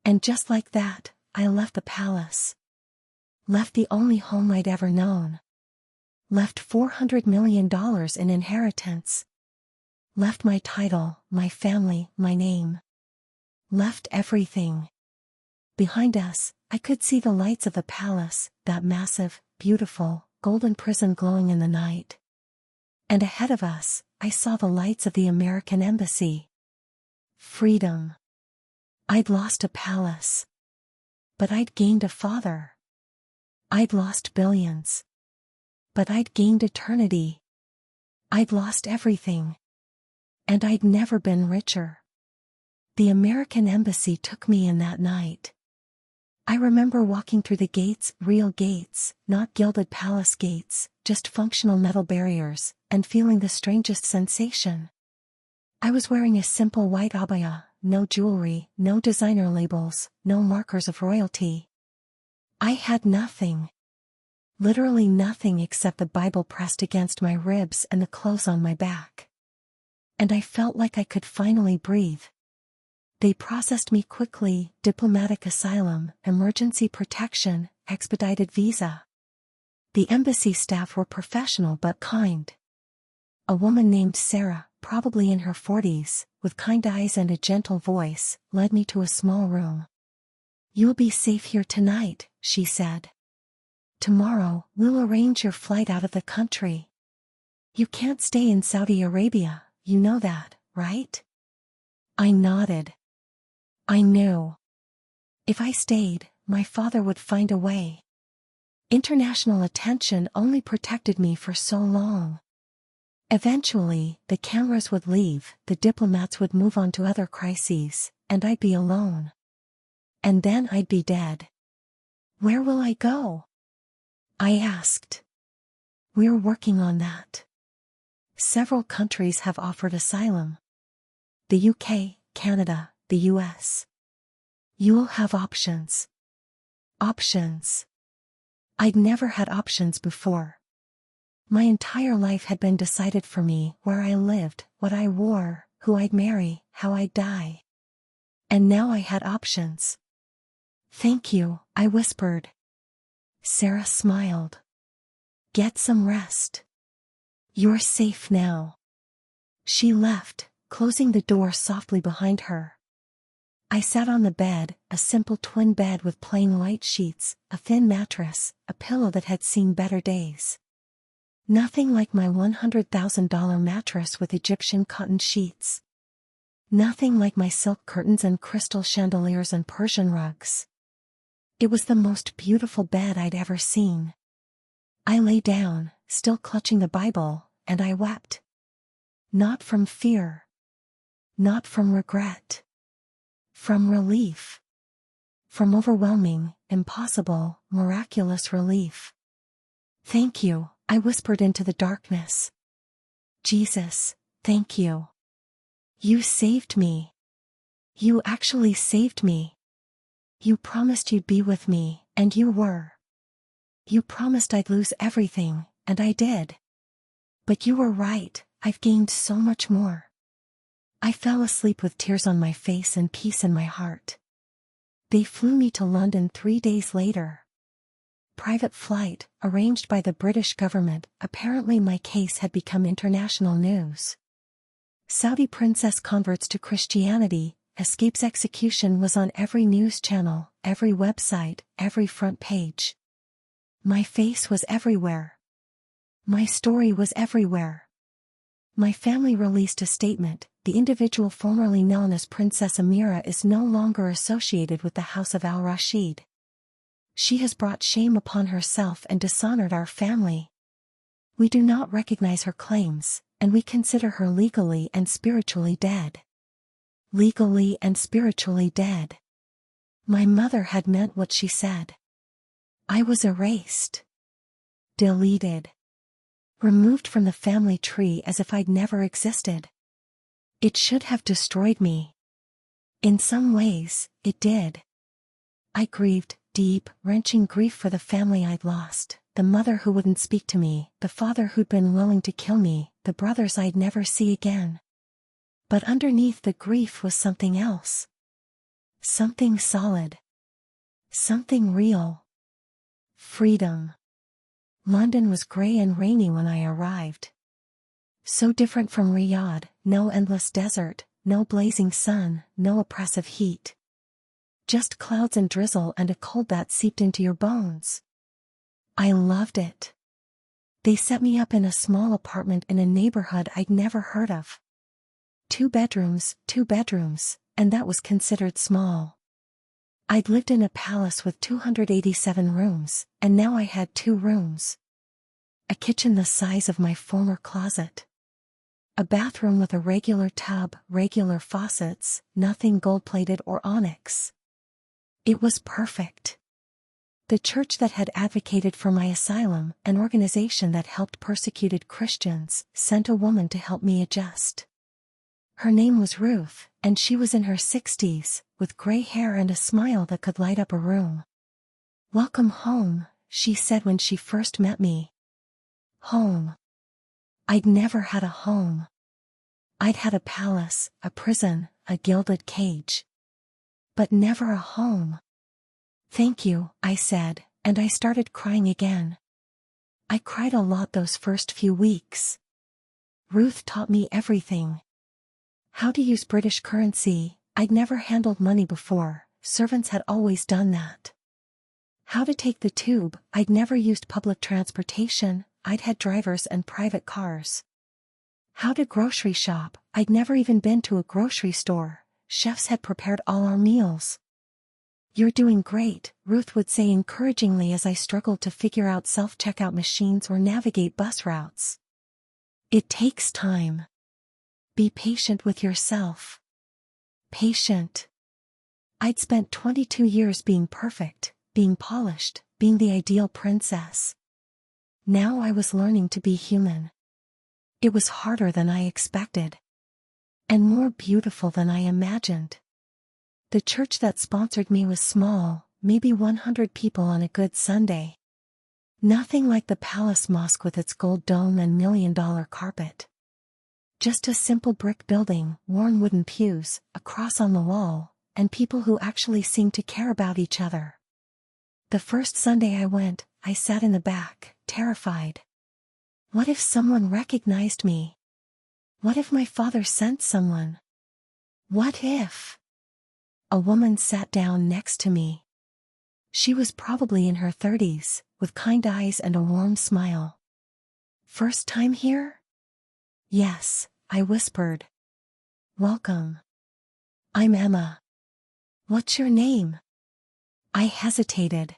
And just like that, I left the palace. Left the only home I'd ever known. Left $400 million in inheritance. Left my title, my family, my name. Left everything. Behind us, I could see the lights of the palace, that massive, beautiful, golden prison glowing in the night. And ahead of us, I saw the lights of the American embassy. Freedom. I'd lost a palace. But I'd gained a father. I'd lost billions. But I'd gained eternity. I'd lost everything. And I'd never been richer. The American embassy took me in that night. I remember walking through the gates, real gates, not gilded palace gates, just functional metal barriers, and feeling the strangest sensation. I was wearing a simple white abaya, no jewelry, no designer labels, no markers of royalty. I had nothing. Literally nothing except the Bible pressed against my ribs and the clothes on my back. And I felt like I could finally breathe. They processed me quickly, diplomatic asylum, emergency protection, expedited visa. The embassy staff were professional but kind. A woman named Sarah, probably in her 40s, with kind eyes and a gentle voice, led me to a small room. You'll be safe here tonight, she said. Tomorrow, we'll arrange your flight out of the country. You can't stay in Saudi Arabia, you know that, right? I nodded. I knew. If I stayed, my father would find a way. International attention only protected me for so long. Eventually, the cameras would leave, the diplomats would move on to other crises, and I'd be alone. And then I'd be dead. Where will I go? I asked. We're working on that. Several countries have offered asylum. The UK, Canada, the US. You'll have options. Options. I'd never had options before. My entire life had been decided for me, where I lived, what I wore, who I'd marry, how I'd die. And now I had options. Thank you, I whispered. Sarah smiled. Get some rest. You're safe now. She left, closing the door softly behind her. I sat on the bed, a simple twin bed with plain white sheets, a thin mattress, a pillow that had seen better days. Nothing like my $100,000 mattress with Egyptian cotton sheets. Nothing like my silk curtains and crystal chandeliers and Persian rugs. It was the most beautiful bed I'd ever seen. I lay down, still clutching the Bible, and I wept. Not from fear. Not from regret. From relief. From overwhelming, impossible, miraculous relief. Thank you, I whispered into the darkness. Jesus, thank you. You saved me. You actually saved me. You promised you'd be with me, and you were. You promised I'd lose everything, and I did. But you were right, I've gained so much more. I fell asleep with tears on my face and peace in my heart. They flew me to London 3 days later. Private flight, arranged by the British government. Apparently my case had become international news. Saudi princess converts to Christianity, escapes execution was on every news channel, every website, every front page. My face was everywhere. My story was everywhere. My family released a statement. The individual formerly known as Princess Amira is no longer associated with the House of al-Rashid. She has brought shame upon herself and dishonored our family. We do not recognize her claims, and we consider her legally and spiritually dead. Legally and spiritually dead. My mother had meant what she said. I was erased. Deleted. removed from the family tree as if I'd never existed. It should have destroyed me. In some ways, it did. I grieved, deep, wrenching grief for the family I'd lost, the mother who wouldn't speak to me, the father who'd been willing to kill me, the brothers I'd never see again. But underneath the grief was something else. Something solid. Something real. Freedom. London was grey and rainy when I arrived. So different from Riyadh, no endless desert, no blazing sun, no oppressive heat. Just clouds and drizzle and a cold that seeped into your bones. I loved it. They set me up in a small apartment in a neighborhood I'd never heard of. 2 bedrooms, and that was considered small. I'd lived in a palace with 287 rooms, and now I had 2 rooms. A kitchen the size of my former closet. A bathroom with a regular tub, regular faucets, nothing gold-plated or onyx. It was perfect. The church that had advocated for my asylum, an organization that helped persecuted Christians, sent a woman to help me adjust. Her name was Ruth, and she was in her 60s, with gray hair and a smile that could light up a room. "Welcome home," she said when she first met me. Home. I'd never had a home. I'd had a palace, a prison, a gilded cage. But never a home. "Thank you," I said, and I started crying again. I cried a lot those first few weeks. Ruth taught me everything. How to use British currency. I'd never handled money before, servants had always done that. How to take the tube. I'd never used public transportation, I'd had drivers and private cars. How to grocery shop. I'd never even been to a grocery store, chefs had prepared all our meals. "You're doing great," Ruth would say encouragingly as I struggled to figure out self-checkout machines or navigate bus routes. "It takes time. Be patient with yourself." Patient. I'd spent 22 years being perfect, being polished, being the ideal princess. Now I was learning to be human. It was harder than I expected. And more beautiful than I imagined. The church that sponsored me was small, maybe 100 people on a good Sunday. Nothing like the Palace Mosque with its gold dome and $1,000,000 carpet. Just a simple brick building, worn wooden pews, a cross on the wall, and people who actually seemed to care about each other. The first Sunday I went, I sat in the back, terrified. What if someone recognized me? What if my father sent someone? What if? A woman sat down next to me. She was probably in her 30s, with kind eyes and a warm smile. "First time here?" "Yes," I whispered. "Welcome. I'm Emma." "What's your name?" I hesitated.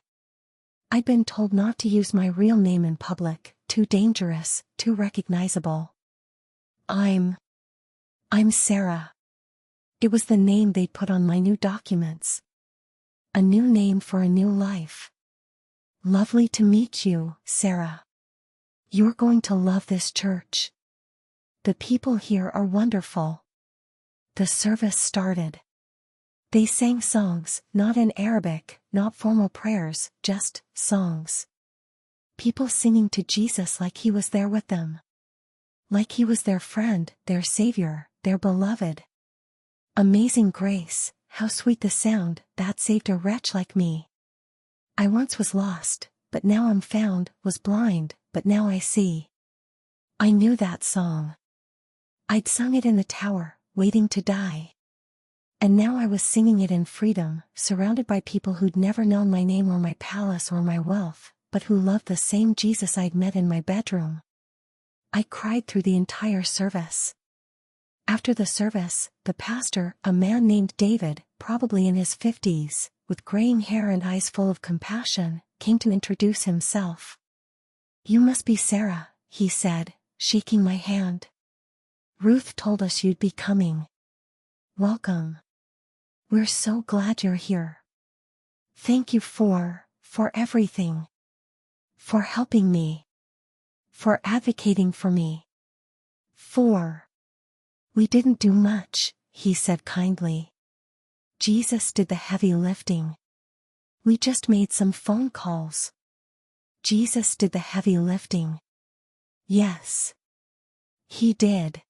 I'd been told not to use my real name in public, too dangerous, too recognizable. I'm Sarah." It was the name they'd put on my new documents. A new name for a new life. "Lovely to meet you, Sarah. You're going to love this church. The people here are wonderful." The service started. They sang songs, not in Arabic, not formal prayers, just songs. People singing to Jesus like he was there with them. Like he was their friend, their savior, their beloved. Amazing grace, how sweet the sound, that saved a wretch like me. I once was lost, but now I'm found, was blind, but now I see. I knew that song. I'd sung it in the tower, waiting to die. And now I was singing it in freedom, surrounded by people who'd never known my name or my palace or my wealth, but who loved the same Jesus I'd met in my bedroom. I cried through the entire service. After the service, the pastor, a man named David, probably in his 50s, with graying hair and eyes full of compassion, came to introduce himself. "You must be Sarah," he said, shaking my hand. "Ruth told us you'd be coming. Welcome. We're so glad you're here. Thank you for everything. For helping me. for advocating for me. 4. We didn't do much, he said kindly. Jesus did the heavy lifting. We just made some phone calls. Jesus did the heavy lifting. Yes. He did.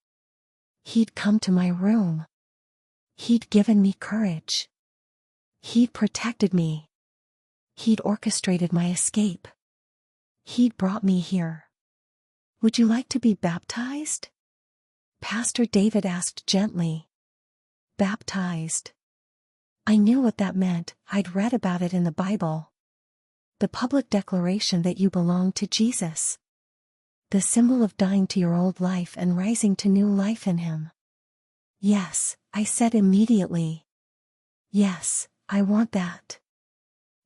He'd come to my room. He'd given me courage. He'd protected me. He'd orchestrated my escape. He'd brought me here. Would you like to be baptized? Pastor David asked gently. Baptized. I knew what that meant. I'd read about it in the Bible. The public declaration that you belong to Jesus. The symbol of dying to your old life and rising to new life in Him. Yes, I said immediately. Yes, I want that.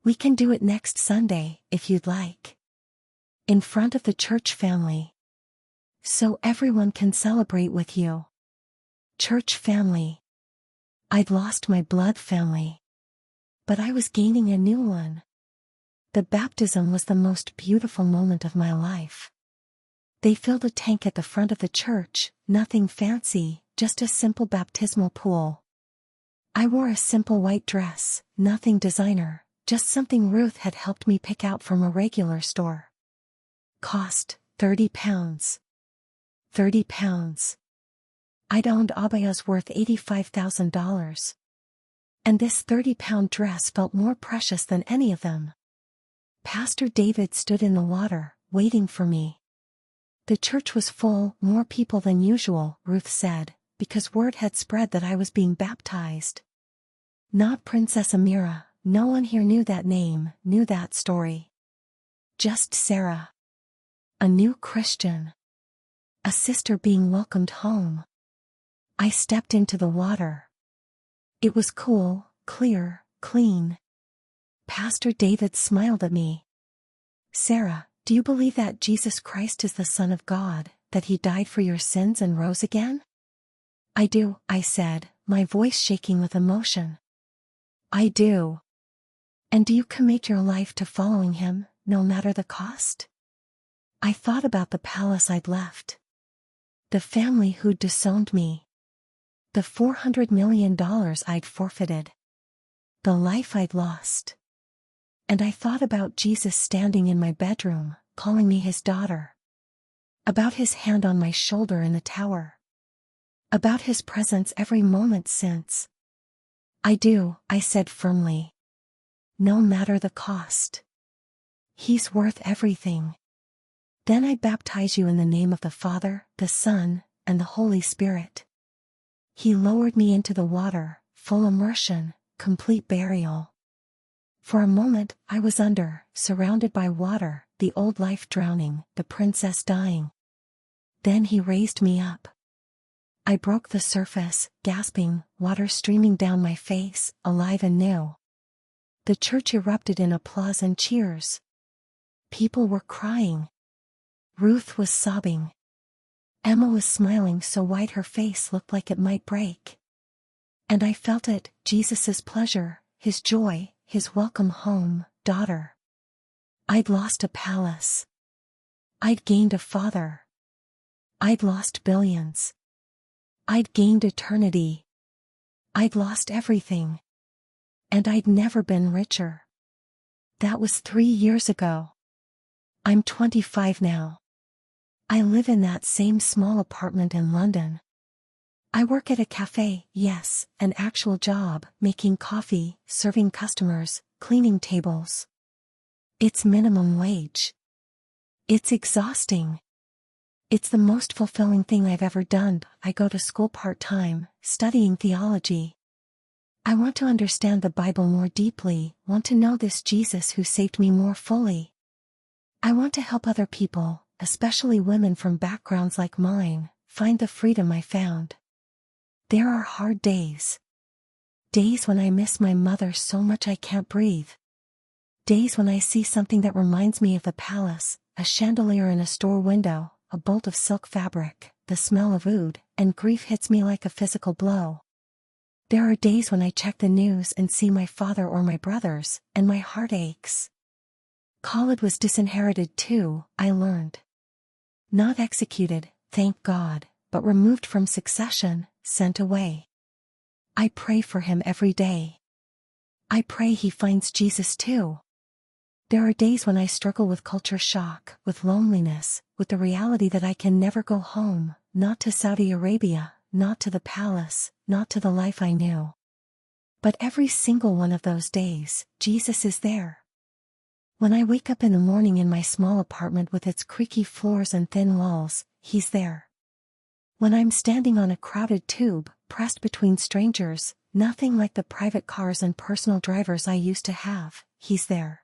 We can do it next Sunday, if you'd like. In front of the church family. So everyone can celebrate with you. Church family. I'd lost my blood family. But I was gaining a new one. The baptism was the most beautiful moment of my life. They filled a tank at the front of the church, nothing fancy, just a simple baptismal pool. I wore a simple white dress, nothing designer, just something Ruth had helped me pick out from a regular store. Cost, £30. £30. I'd owned abayas worth $85,000. And this £30 dress felt more precious than any of them. Pastor David stood in the water, waiting for me. The church was full, more people than usual, Ruth said, because word had spread that I was being baptized. Not Princess Amira, no one here knew that name, knew that story. Just Sarah. A new Christian. A sister being welcomed home. I stepped into the water. It was cool, clear, clean. Pastor David smiled at me. Sarah, do you believe that Jesus Christ is the Son of God, that He died for your sins and rose again? I do, I said, my voice shaking with emotion. I do. And do you commit your life to following Him, no matter the cost? I thought about the palace I'd left. The family who'd disowned me. The $400 million I'd forfeited. The life I'd lost. And I thought about Jesus standing in my bedroom, calling me His daughter. About His hand on my shoulder in the tower. About His presence every moment since. I do, I said firmly. No matter the cost. He's worth everything. Then I baptize you in the name of the Father, the Son, and the Holy Spirit. He lowered me into the water, full immersion, complete burial. For a moment, I was under, surrounded by water, the old life drowning, the princess dying. Then He raised me up. I broke the surface, gasping, water streaming down my face, alive and new. The church erupted in applause and cheers. People were crying. Ruth was sobbing. Emma was smiling so wide her face looked like it might break. And I felt it, Jesus' pleasure, His joy, His welcome home, daughter. I'd lost a palace. I'd gained a father. I'd lost billions. I'd gained eternity. I'd lost everything. And I'd never been richer. That was 3 years ago. I'm 25 now. I live in that same small apartment in London. I work at a cafe, yes, an actual job, making coffee, serving customers, cleaning tables. It's minimum wage. It's exhausting. It's the most fulfilling thing I've ever done. I go to school part-time, studying theology. I want to understand the Bible more deeply, want to know this Jesus who saved me more fully. I want to help other people, especially women from backgrounds like mine, find the freedom I found. There are hard days. Days when I miss my mother so much I can't breathe. Days when I see something that reminds me of the palace, a chandelier in a store window, a bolt of silk fabric, the smell of oud, and grief hits me like a physical blow. There are days when I check the news and see my father or my brothers, and my heart aches. Khalid was disinherited too, I learned. Not executed, thank God, but removed from succession, sent away. I pray for him every day. I pray he finds Jesus too. There are days when I struggle with culture shock, with loneliness, with the reality that I can never go home, not to Saudi Arabia, not to the palace, not to the life I knew. But every single one of those days, Jesus is there. When I wake up in the morning in my small apartment with its creaky floors and thin walls, he's there. When I'm standing on a crowded tube, pressed between strangers, nothing like the private cars and personal drivers I used to have, he's there.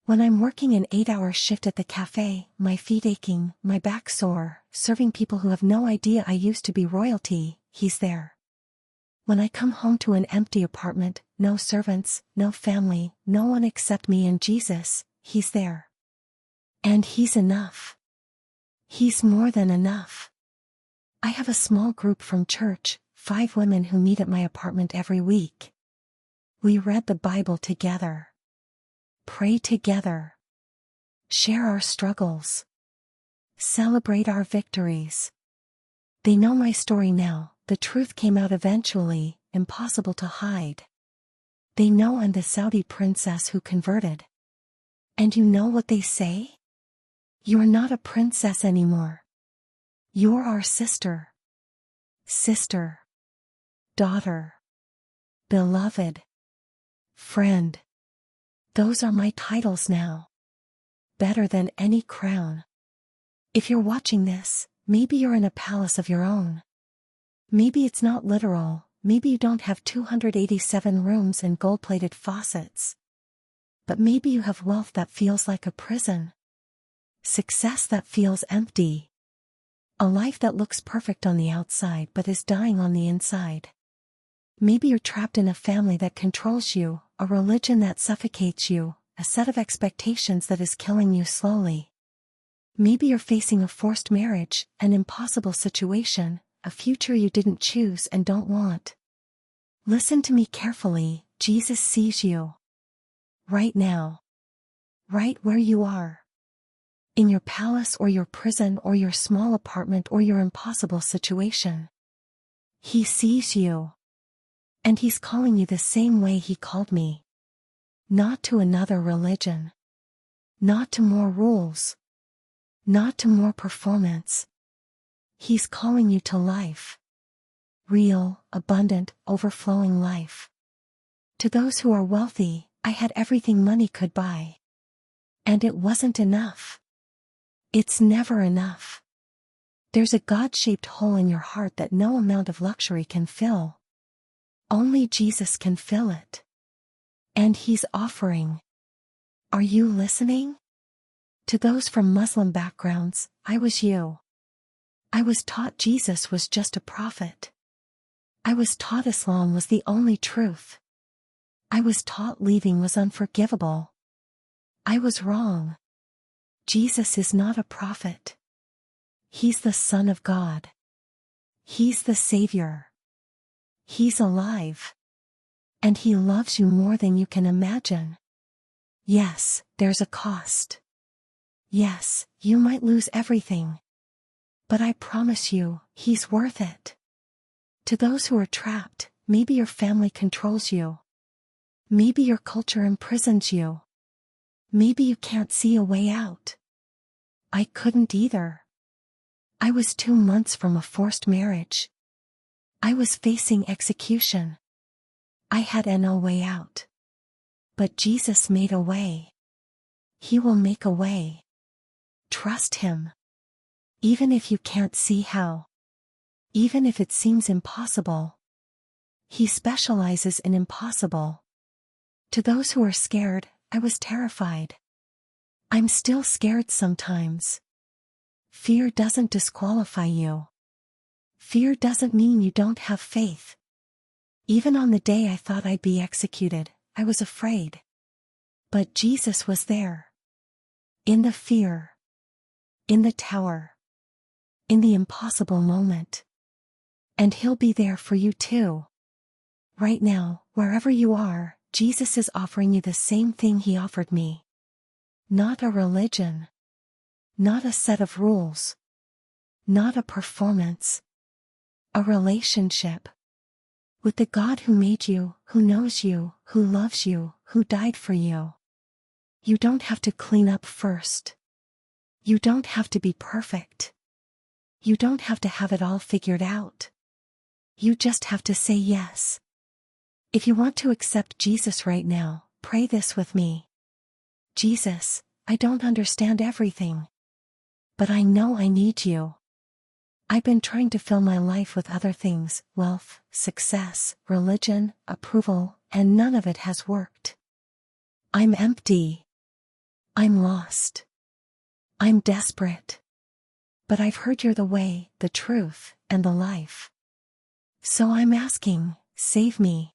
When I'm working an 8-hour shift at the cafe, my feet aching, my back sore, serving people who have no idea I used to be royalty, he's there. When I come home to an empty apartment, no servants, no family, no one except me and Jesus, he's there. And he's enough. He's more than enough. I have a small group from church, 5 women who meet at my apartment every week. We read the Bible together. Pray together. Share our struggles. Celebrate our victories. They know my story now. The truth came out eventually, impossible to hide. They know I'm the Saudi princess who converted. And you know what they say? You're not a princess anymore. You're our sister. Sister. Daughter. Beloved. Friend. Those are my titles now. Better than any crown. If you're watching this, maybe you're in a palace of your own. Maybe it's not literal, maybe you don't have 287 rooms and gold-plated faucets. But maybe you have wealth that feels like a prison. Success that feels empty. A life that looks perfect on the outside but is dying on the inside. Maybe you're trapped in a family that controls you, a religion that suffocates you, a set of expectations that is killing you slowly. Maybe you're facing a forced marriage, an impossible situation, a future you didn't choose and don't want. Listen to me carefully, Jesus sees you. Right now. Right where you are. In your palace or your prison or your small apartment or your impossible situation. He sees you. And he's calling you the same way he called me. Not to another religion. Not to more rules. Not to more performance. He's calling you to life. Real, abundant, overflowing life. To those who are wealthy, I had everything money could buy. And it wasn't enough. It's never enough. There's a God-shaped hole in your heart that no amount of luxury can fill. Only Jesus can fill it. And he's offering. Are you listening? To those from Muslim backgrounds, I was you. I was taught Jesus was just a prophet. I was taught Islam was the only truth. I was taught leaving was unforgivable. I was wrong. Jesus is not a prophet. He's the Son of God. He's the Savior. He's alive. And he loves you more than you can imagine. Yes, there's a cost. Yes, you might lose everything. But I promise you, he's worth it. To those who are trapped, maybe your family controls you. Maybe your culture imprisons you. Maybe you can't see a way out. I couldn't either. I was 2 months from a forced marriage. I was facing execution. I had no way out. But Jesus made a way. He will make a way. Trust him. Even if you can't see how. Even if it seems impossible. He specializes in impossible. To those who are scared, I was terrified. I'm still scared sometimes. Fear doesn't disqualify you. Fear doesn't mean you don't have faith. Even on the day I thought I'd be executed, I was afraid. But Jesus was there. In the fear. In the tower. In the impossible moment. And he'll be there for you too. Right now, wherever you are, Jesus is offering you the same thing he offered me. Not a religion. Not a set of rules. Not a performance. A relationship. With the God who made you, who knows you, who loves you, who died for you. You don't have to clean up first. You don't have to be perfect. You don't have to have it all figured out. You just have to say yes. If you want to accept Jesus right now, pray this with me. Jesus, I don't understand everything. But I know I need you. I've been trying to fill my life with other things, wealth, success, religion, approval, and none of it has worked. I'm empty. I'm lost. I'm desperate. But I've heard you're the way, the truth, and the life. So I'm asking, save me.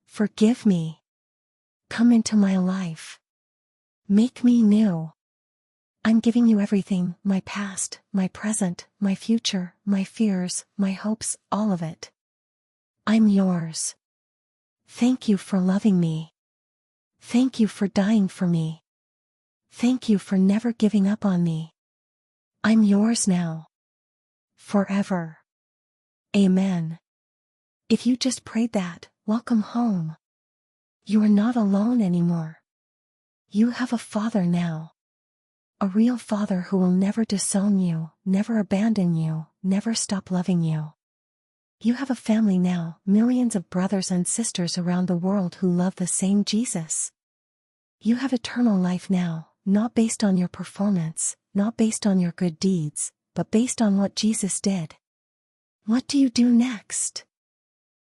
Forgive me. Come into my life. Make me new. I'm giving you everything, my past, my present, my future, my fears, my hopes, all of it. I'm yours. Thank you for loving me. Thank you for dying for me. Thank you for never giving up on me. I'm yours now. Forever. Amen. If you just prayed that, welcome home. You are not alone anymore. You have a Father now. A real Father who will never disown you, never abandon you, never stop loving you. You have a family now, millions of brothers and sisters around the world who love the same Jesus. You have eternal life now, not based on your performance, not based on your good deeds, but based on what Jesus did. What do you do next?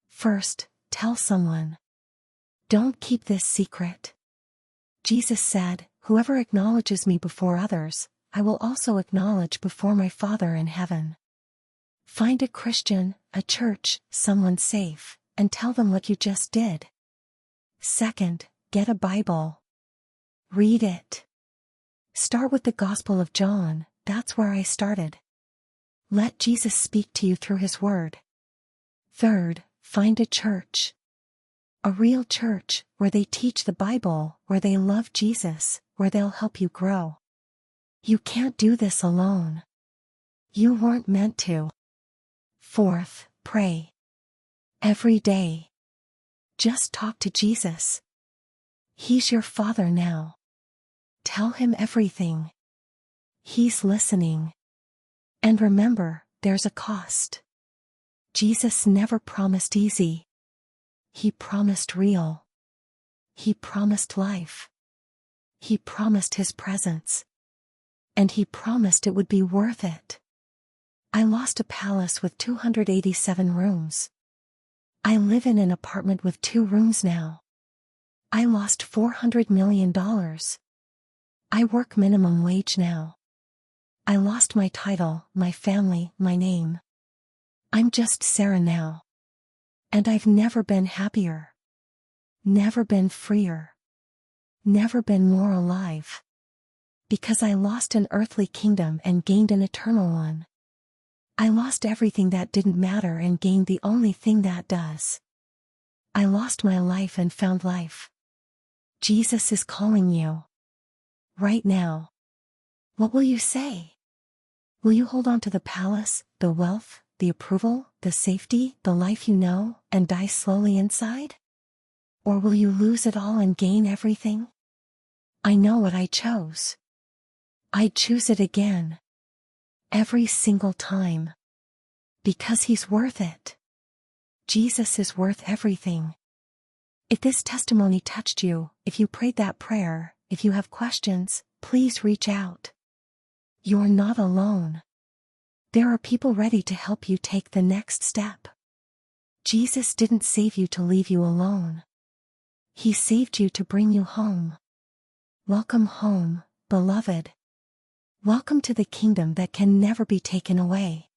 First, tell someone. Don't keep this secret. Jesus said, "Whoever acknowledges me before others, I will also acknowledge before my Father in heaven." Find a Christian, a church, someone safe, and tell them what you just did. Second, get a Bible. Read it. Start with the Gospel of John, that's where I started. Let Jesus speak to you through His Word. Third, find a church. A real church, where they teach the Bible, where they love Jesus, where they'll help you grow. You can't do this alone. You weren't meant to. Fourth, pray. Every day. Just talk to Jesus. He's your Father now. Tell Him everything. He's listening. And remember, there's a cost. Jesus never promised easy. He promised real. He promised life. He promised His presence. And He promised it would be worth it. I lost a palace with 287 rooms. I live in an apartment with 2 rooms now. I lost $400 million. I work minimum wage now. I lost my title, my family, my name. I'm just Sarah now. And I've never been happier. Never been freer. Never been more alive. Because I lost an earthly kingdom and gained an eternal one. I lost everything that didn't matter and gained the only thing that does. I lost my life and found life. Jesus is calling you. Right now. What will you say? Will you hold on to the palace, the wealth, the approval, the safety, the life you know, and die slowly inside? Or will you lose it all and gain everything? I know what I chose. I'd choose it again. Every single time. Because He's worth it. Jesus is worth everything. If this testimony touched you, if you prayed that prayer, if you have questions, please reach out. You're not alone. There are people ready to help you take the next step. Jesus didn't save you to leave you alone. He saved you to bring you home. Welcome home, beloved. Welcome to the kingdom that can never be taken away.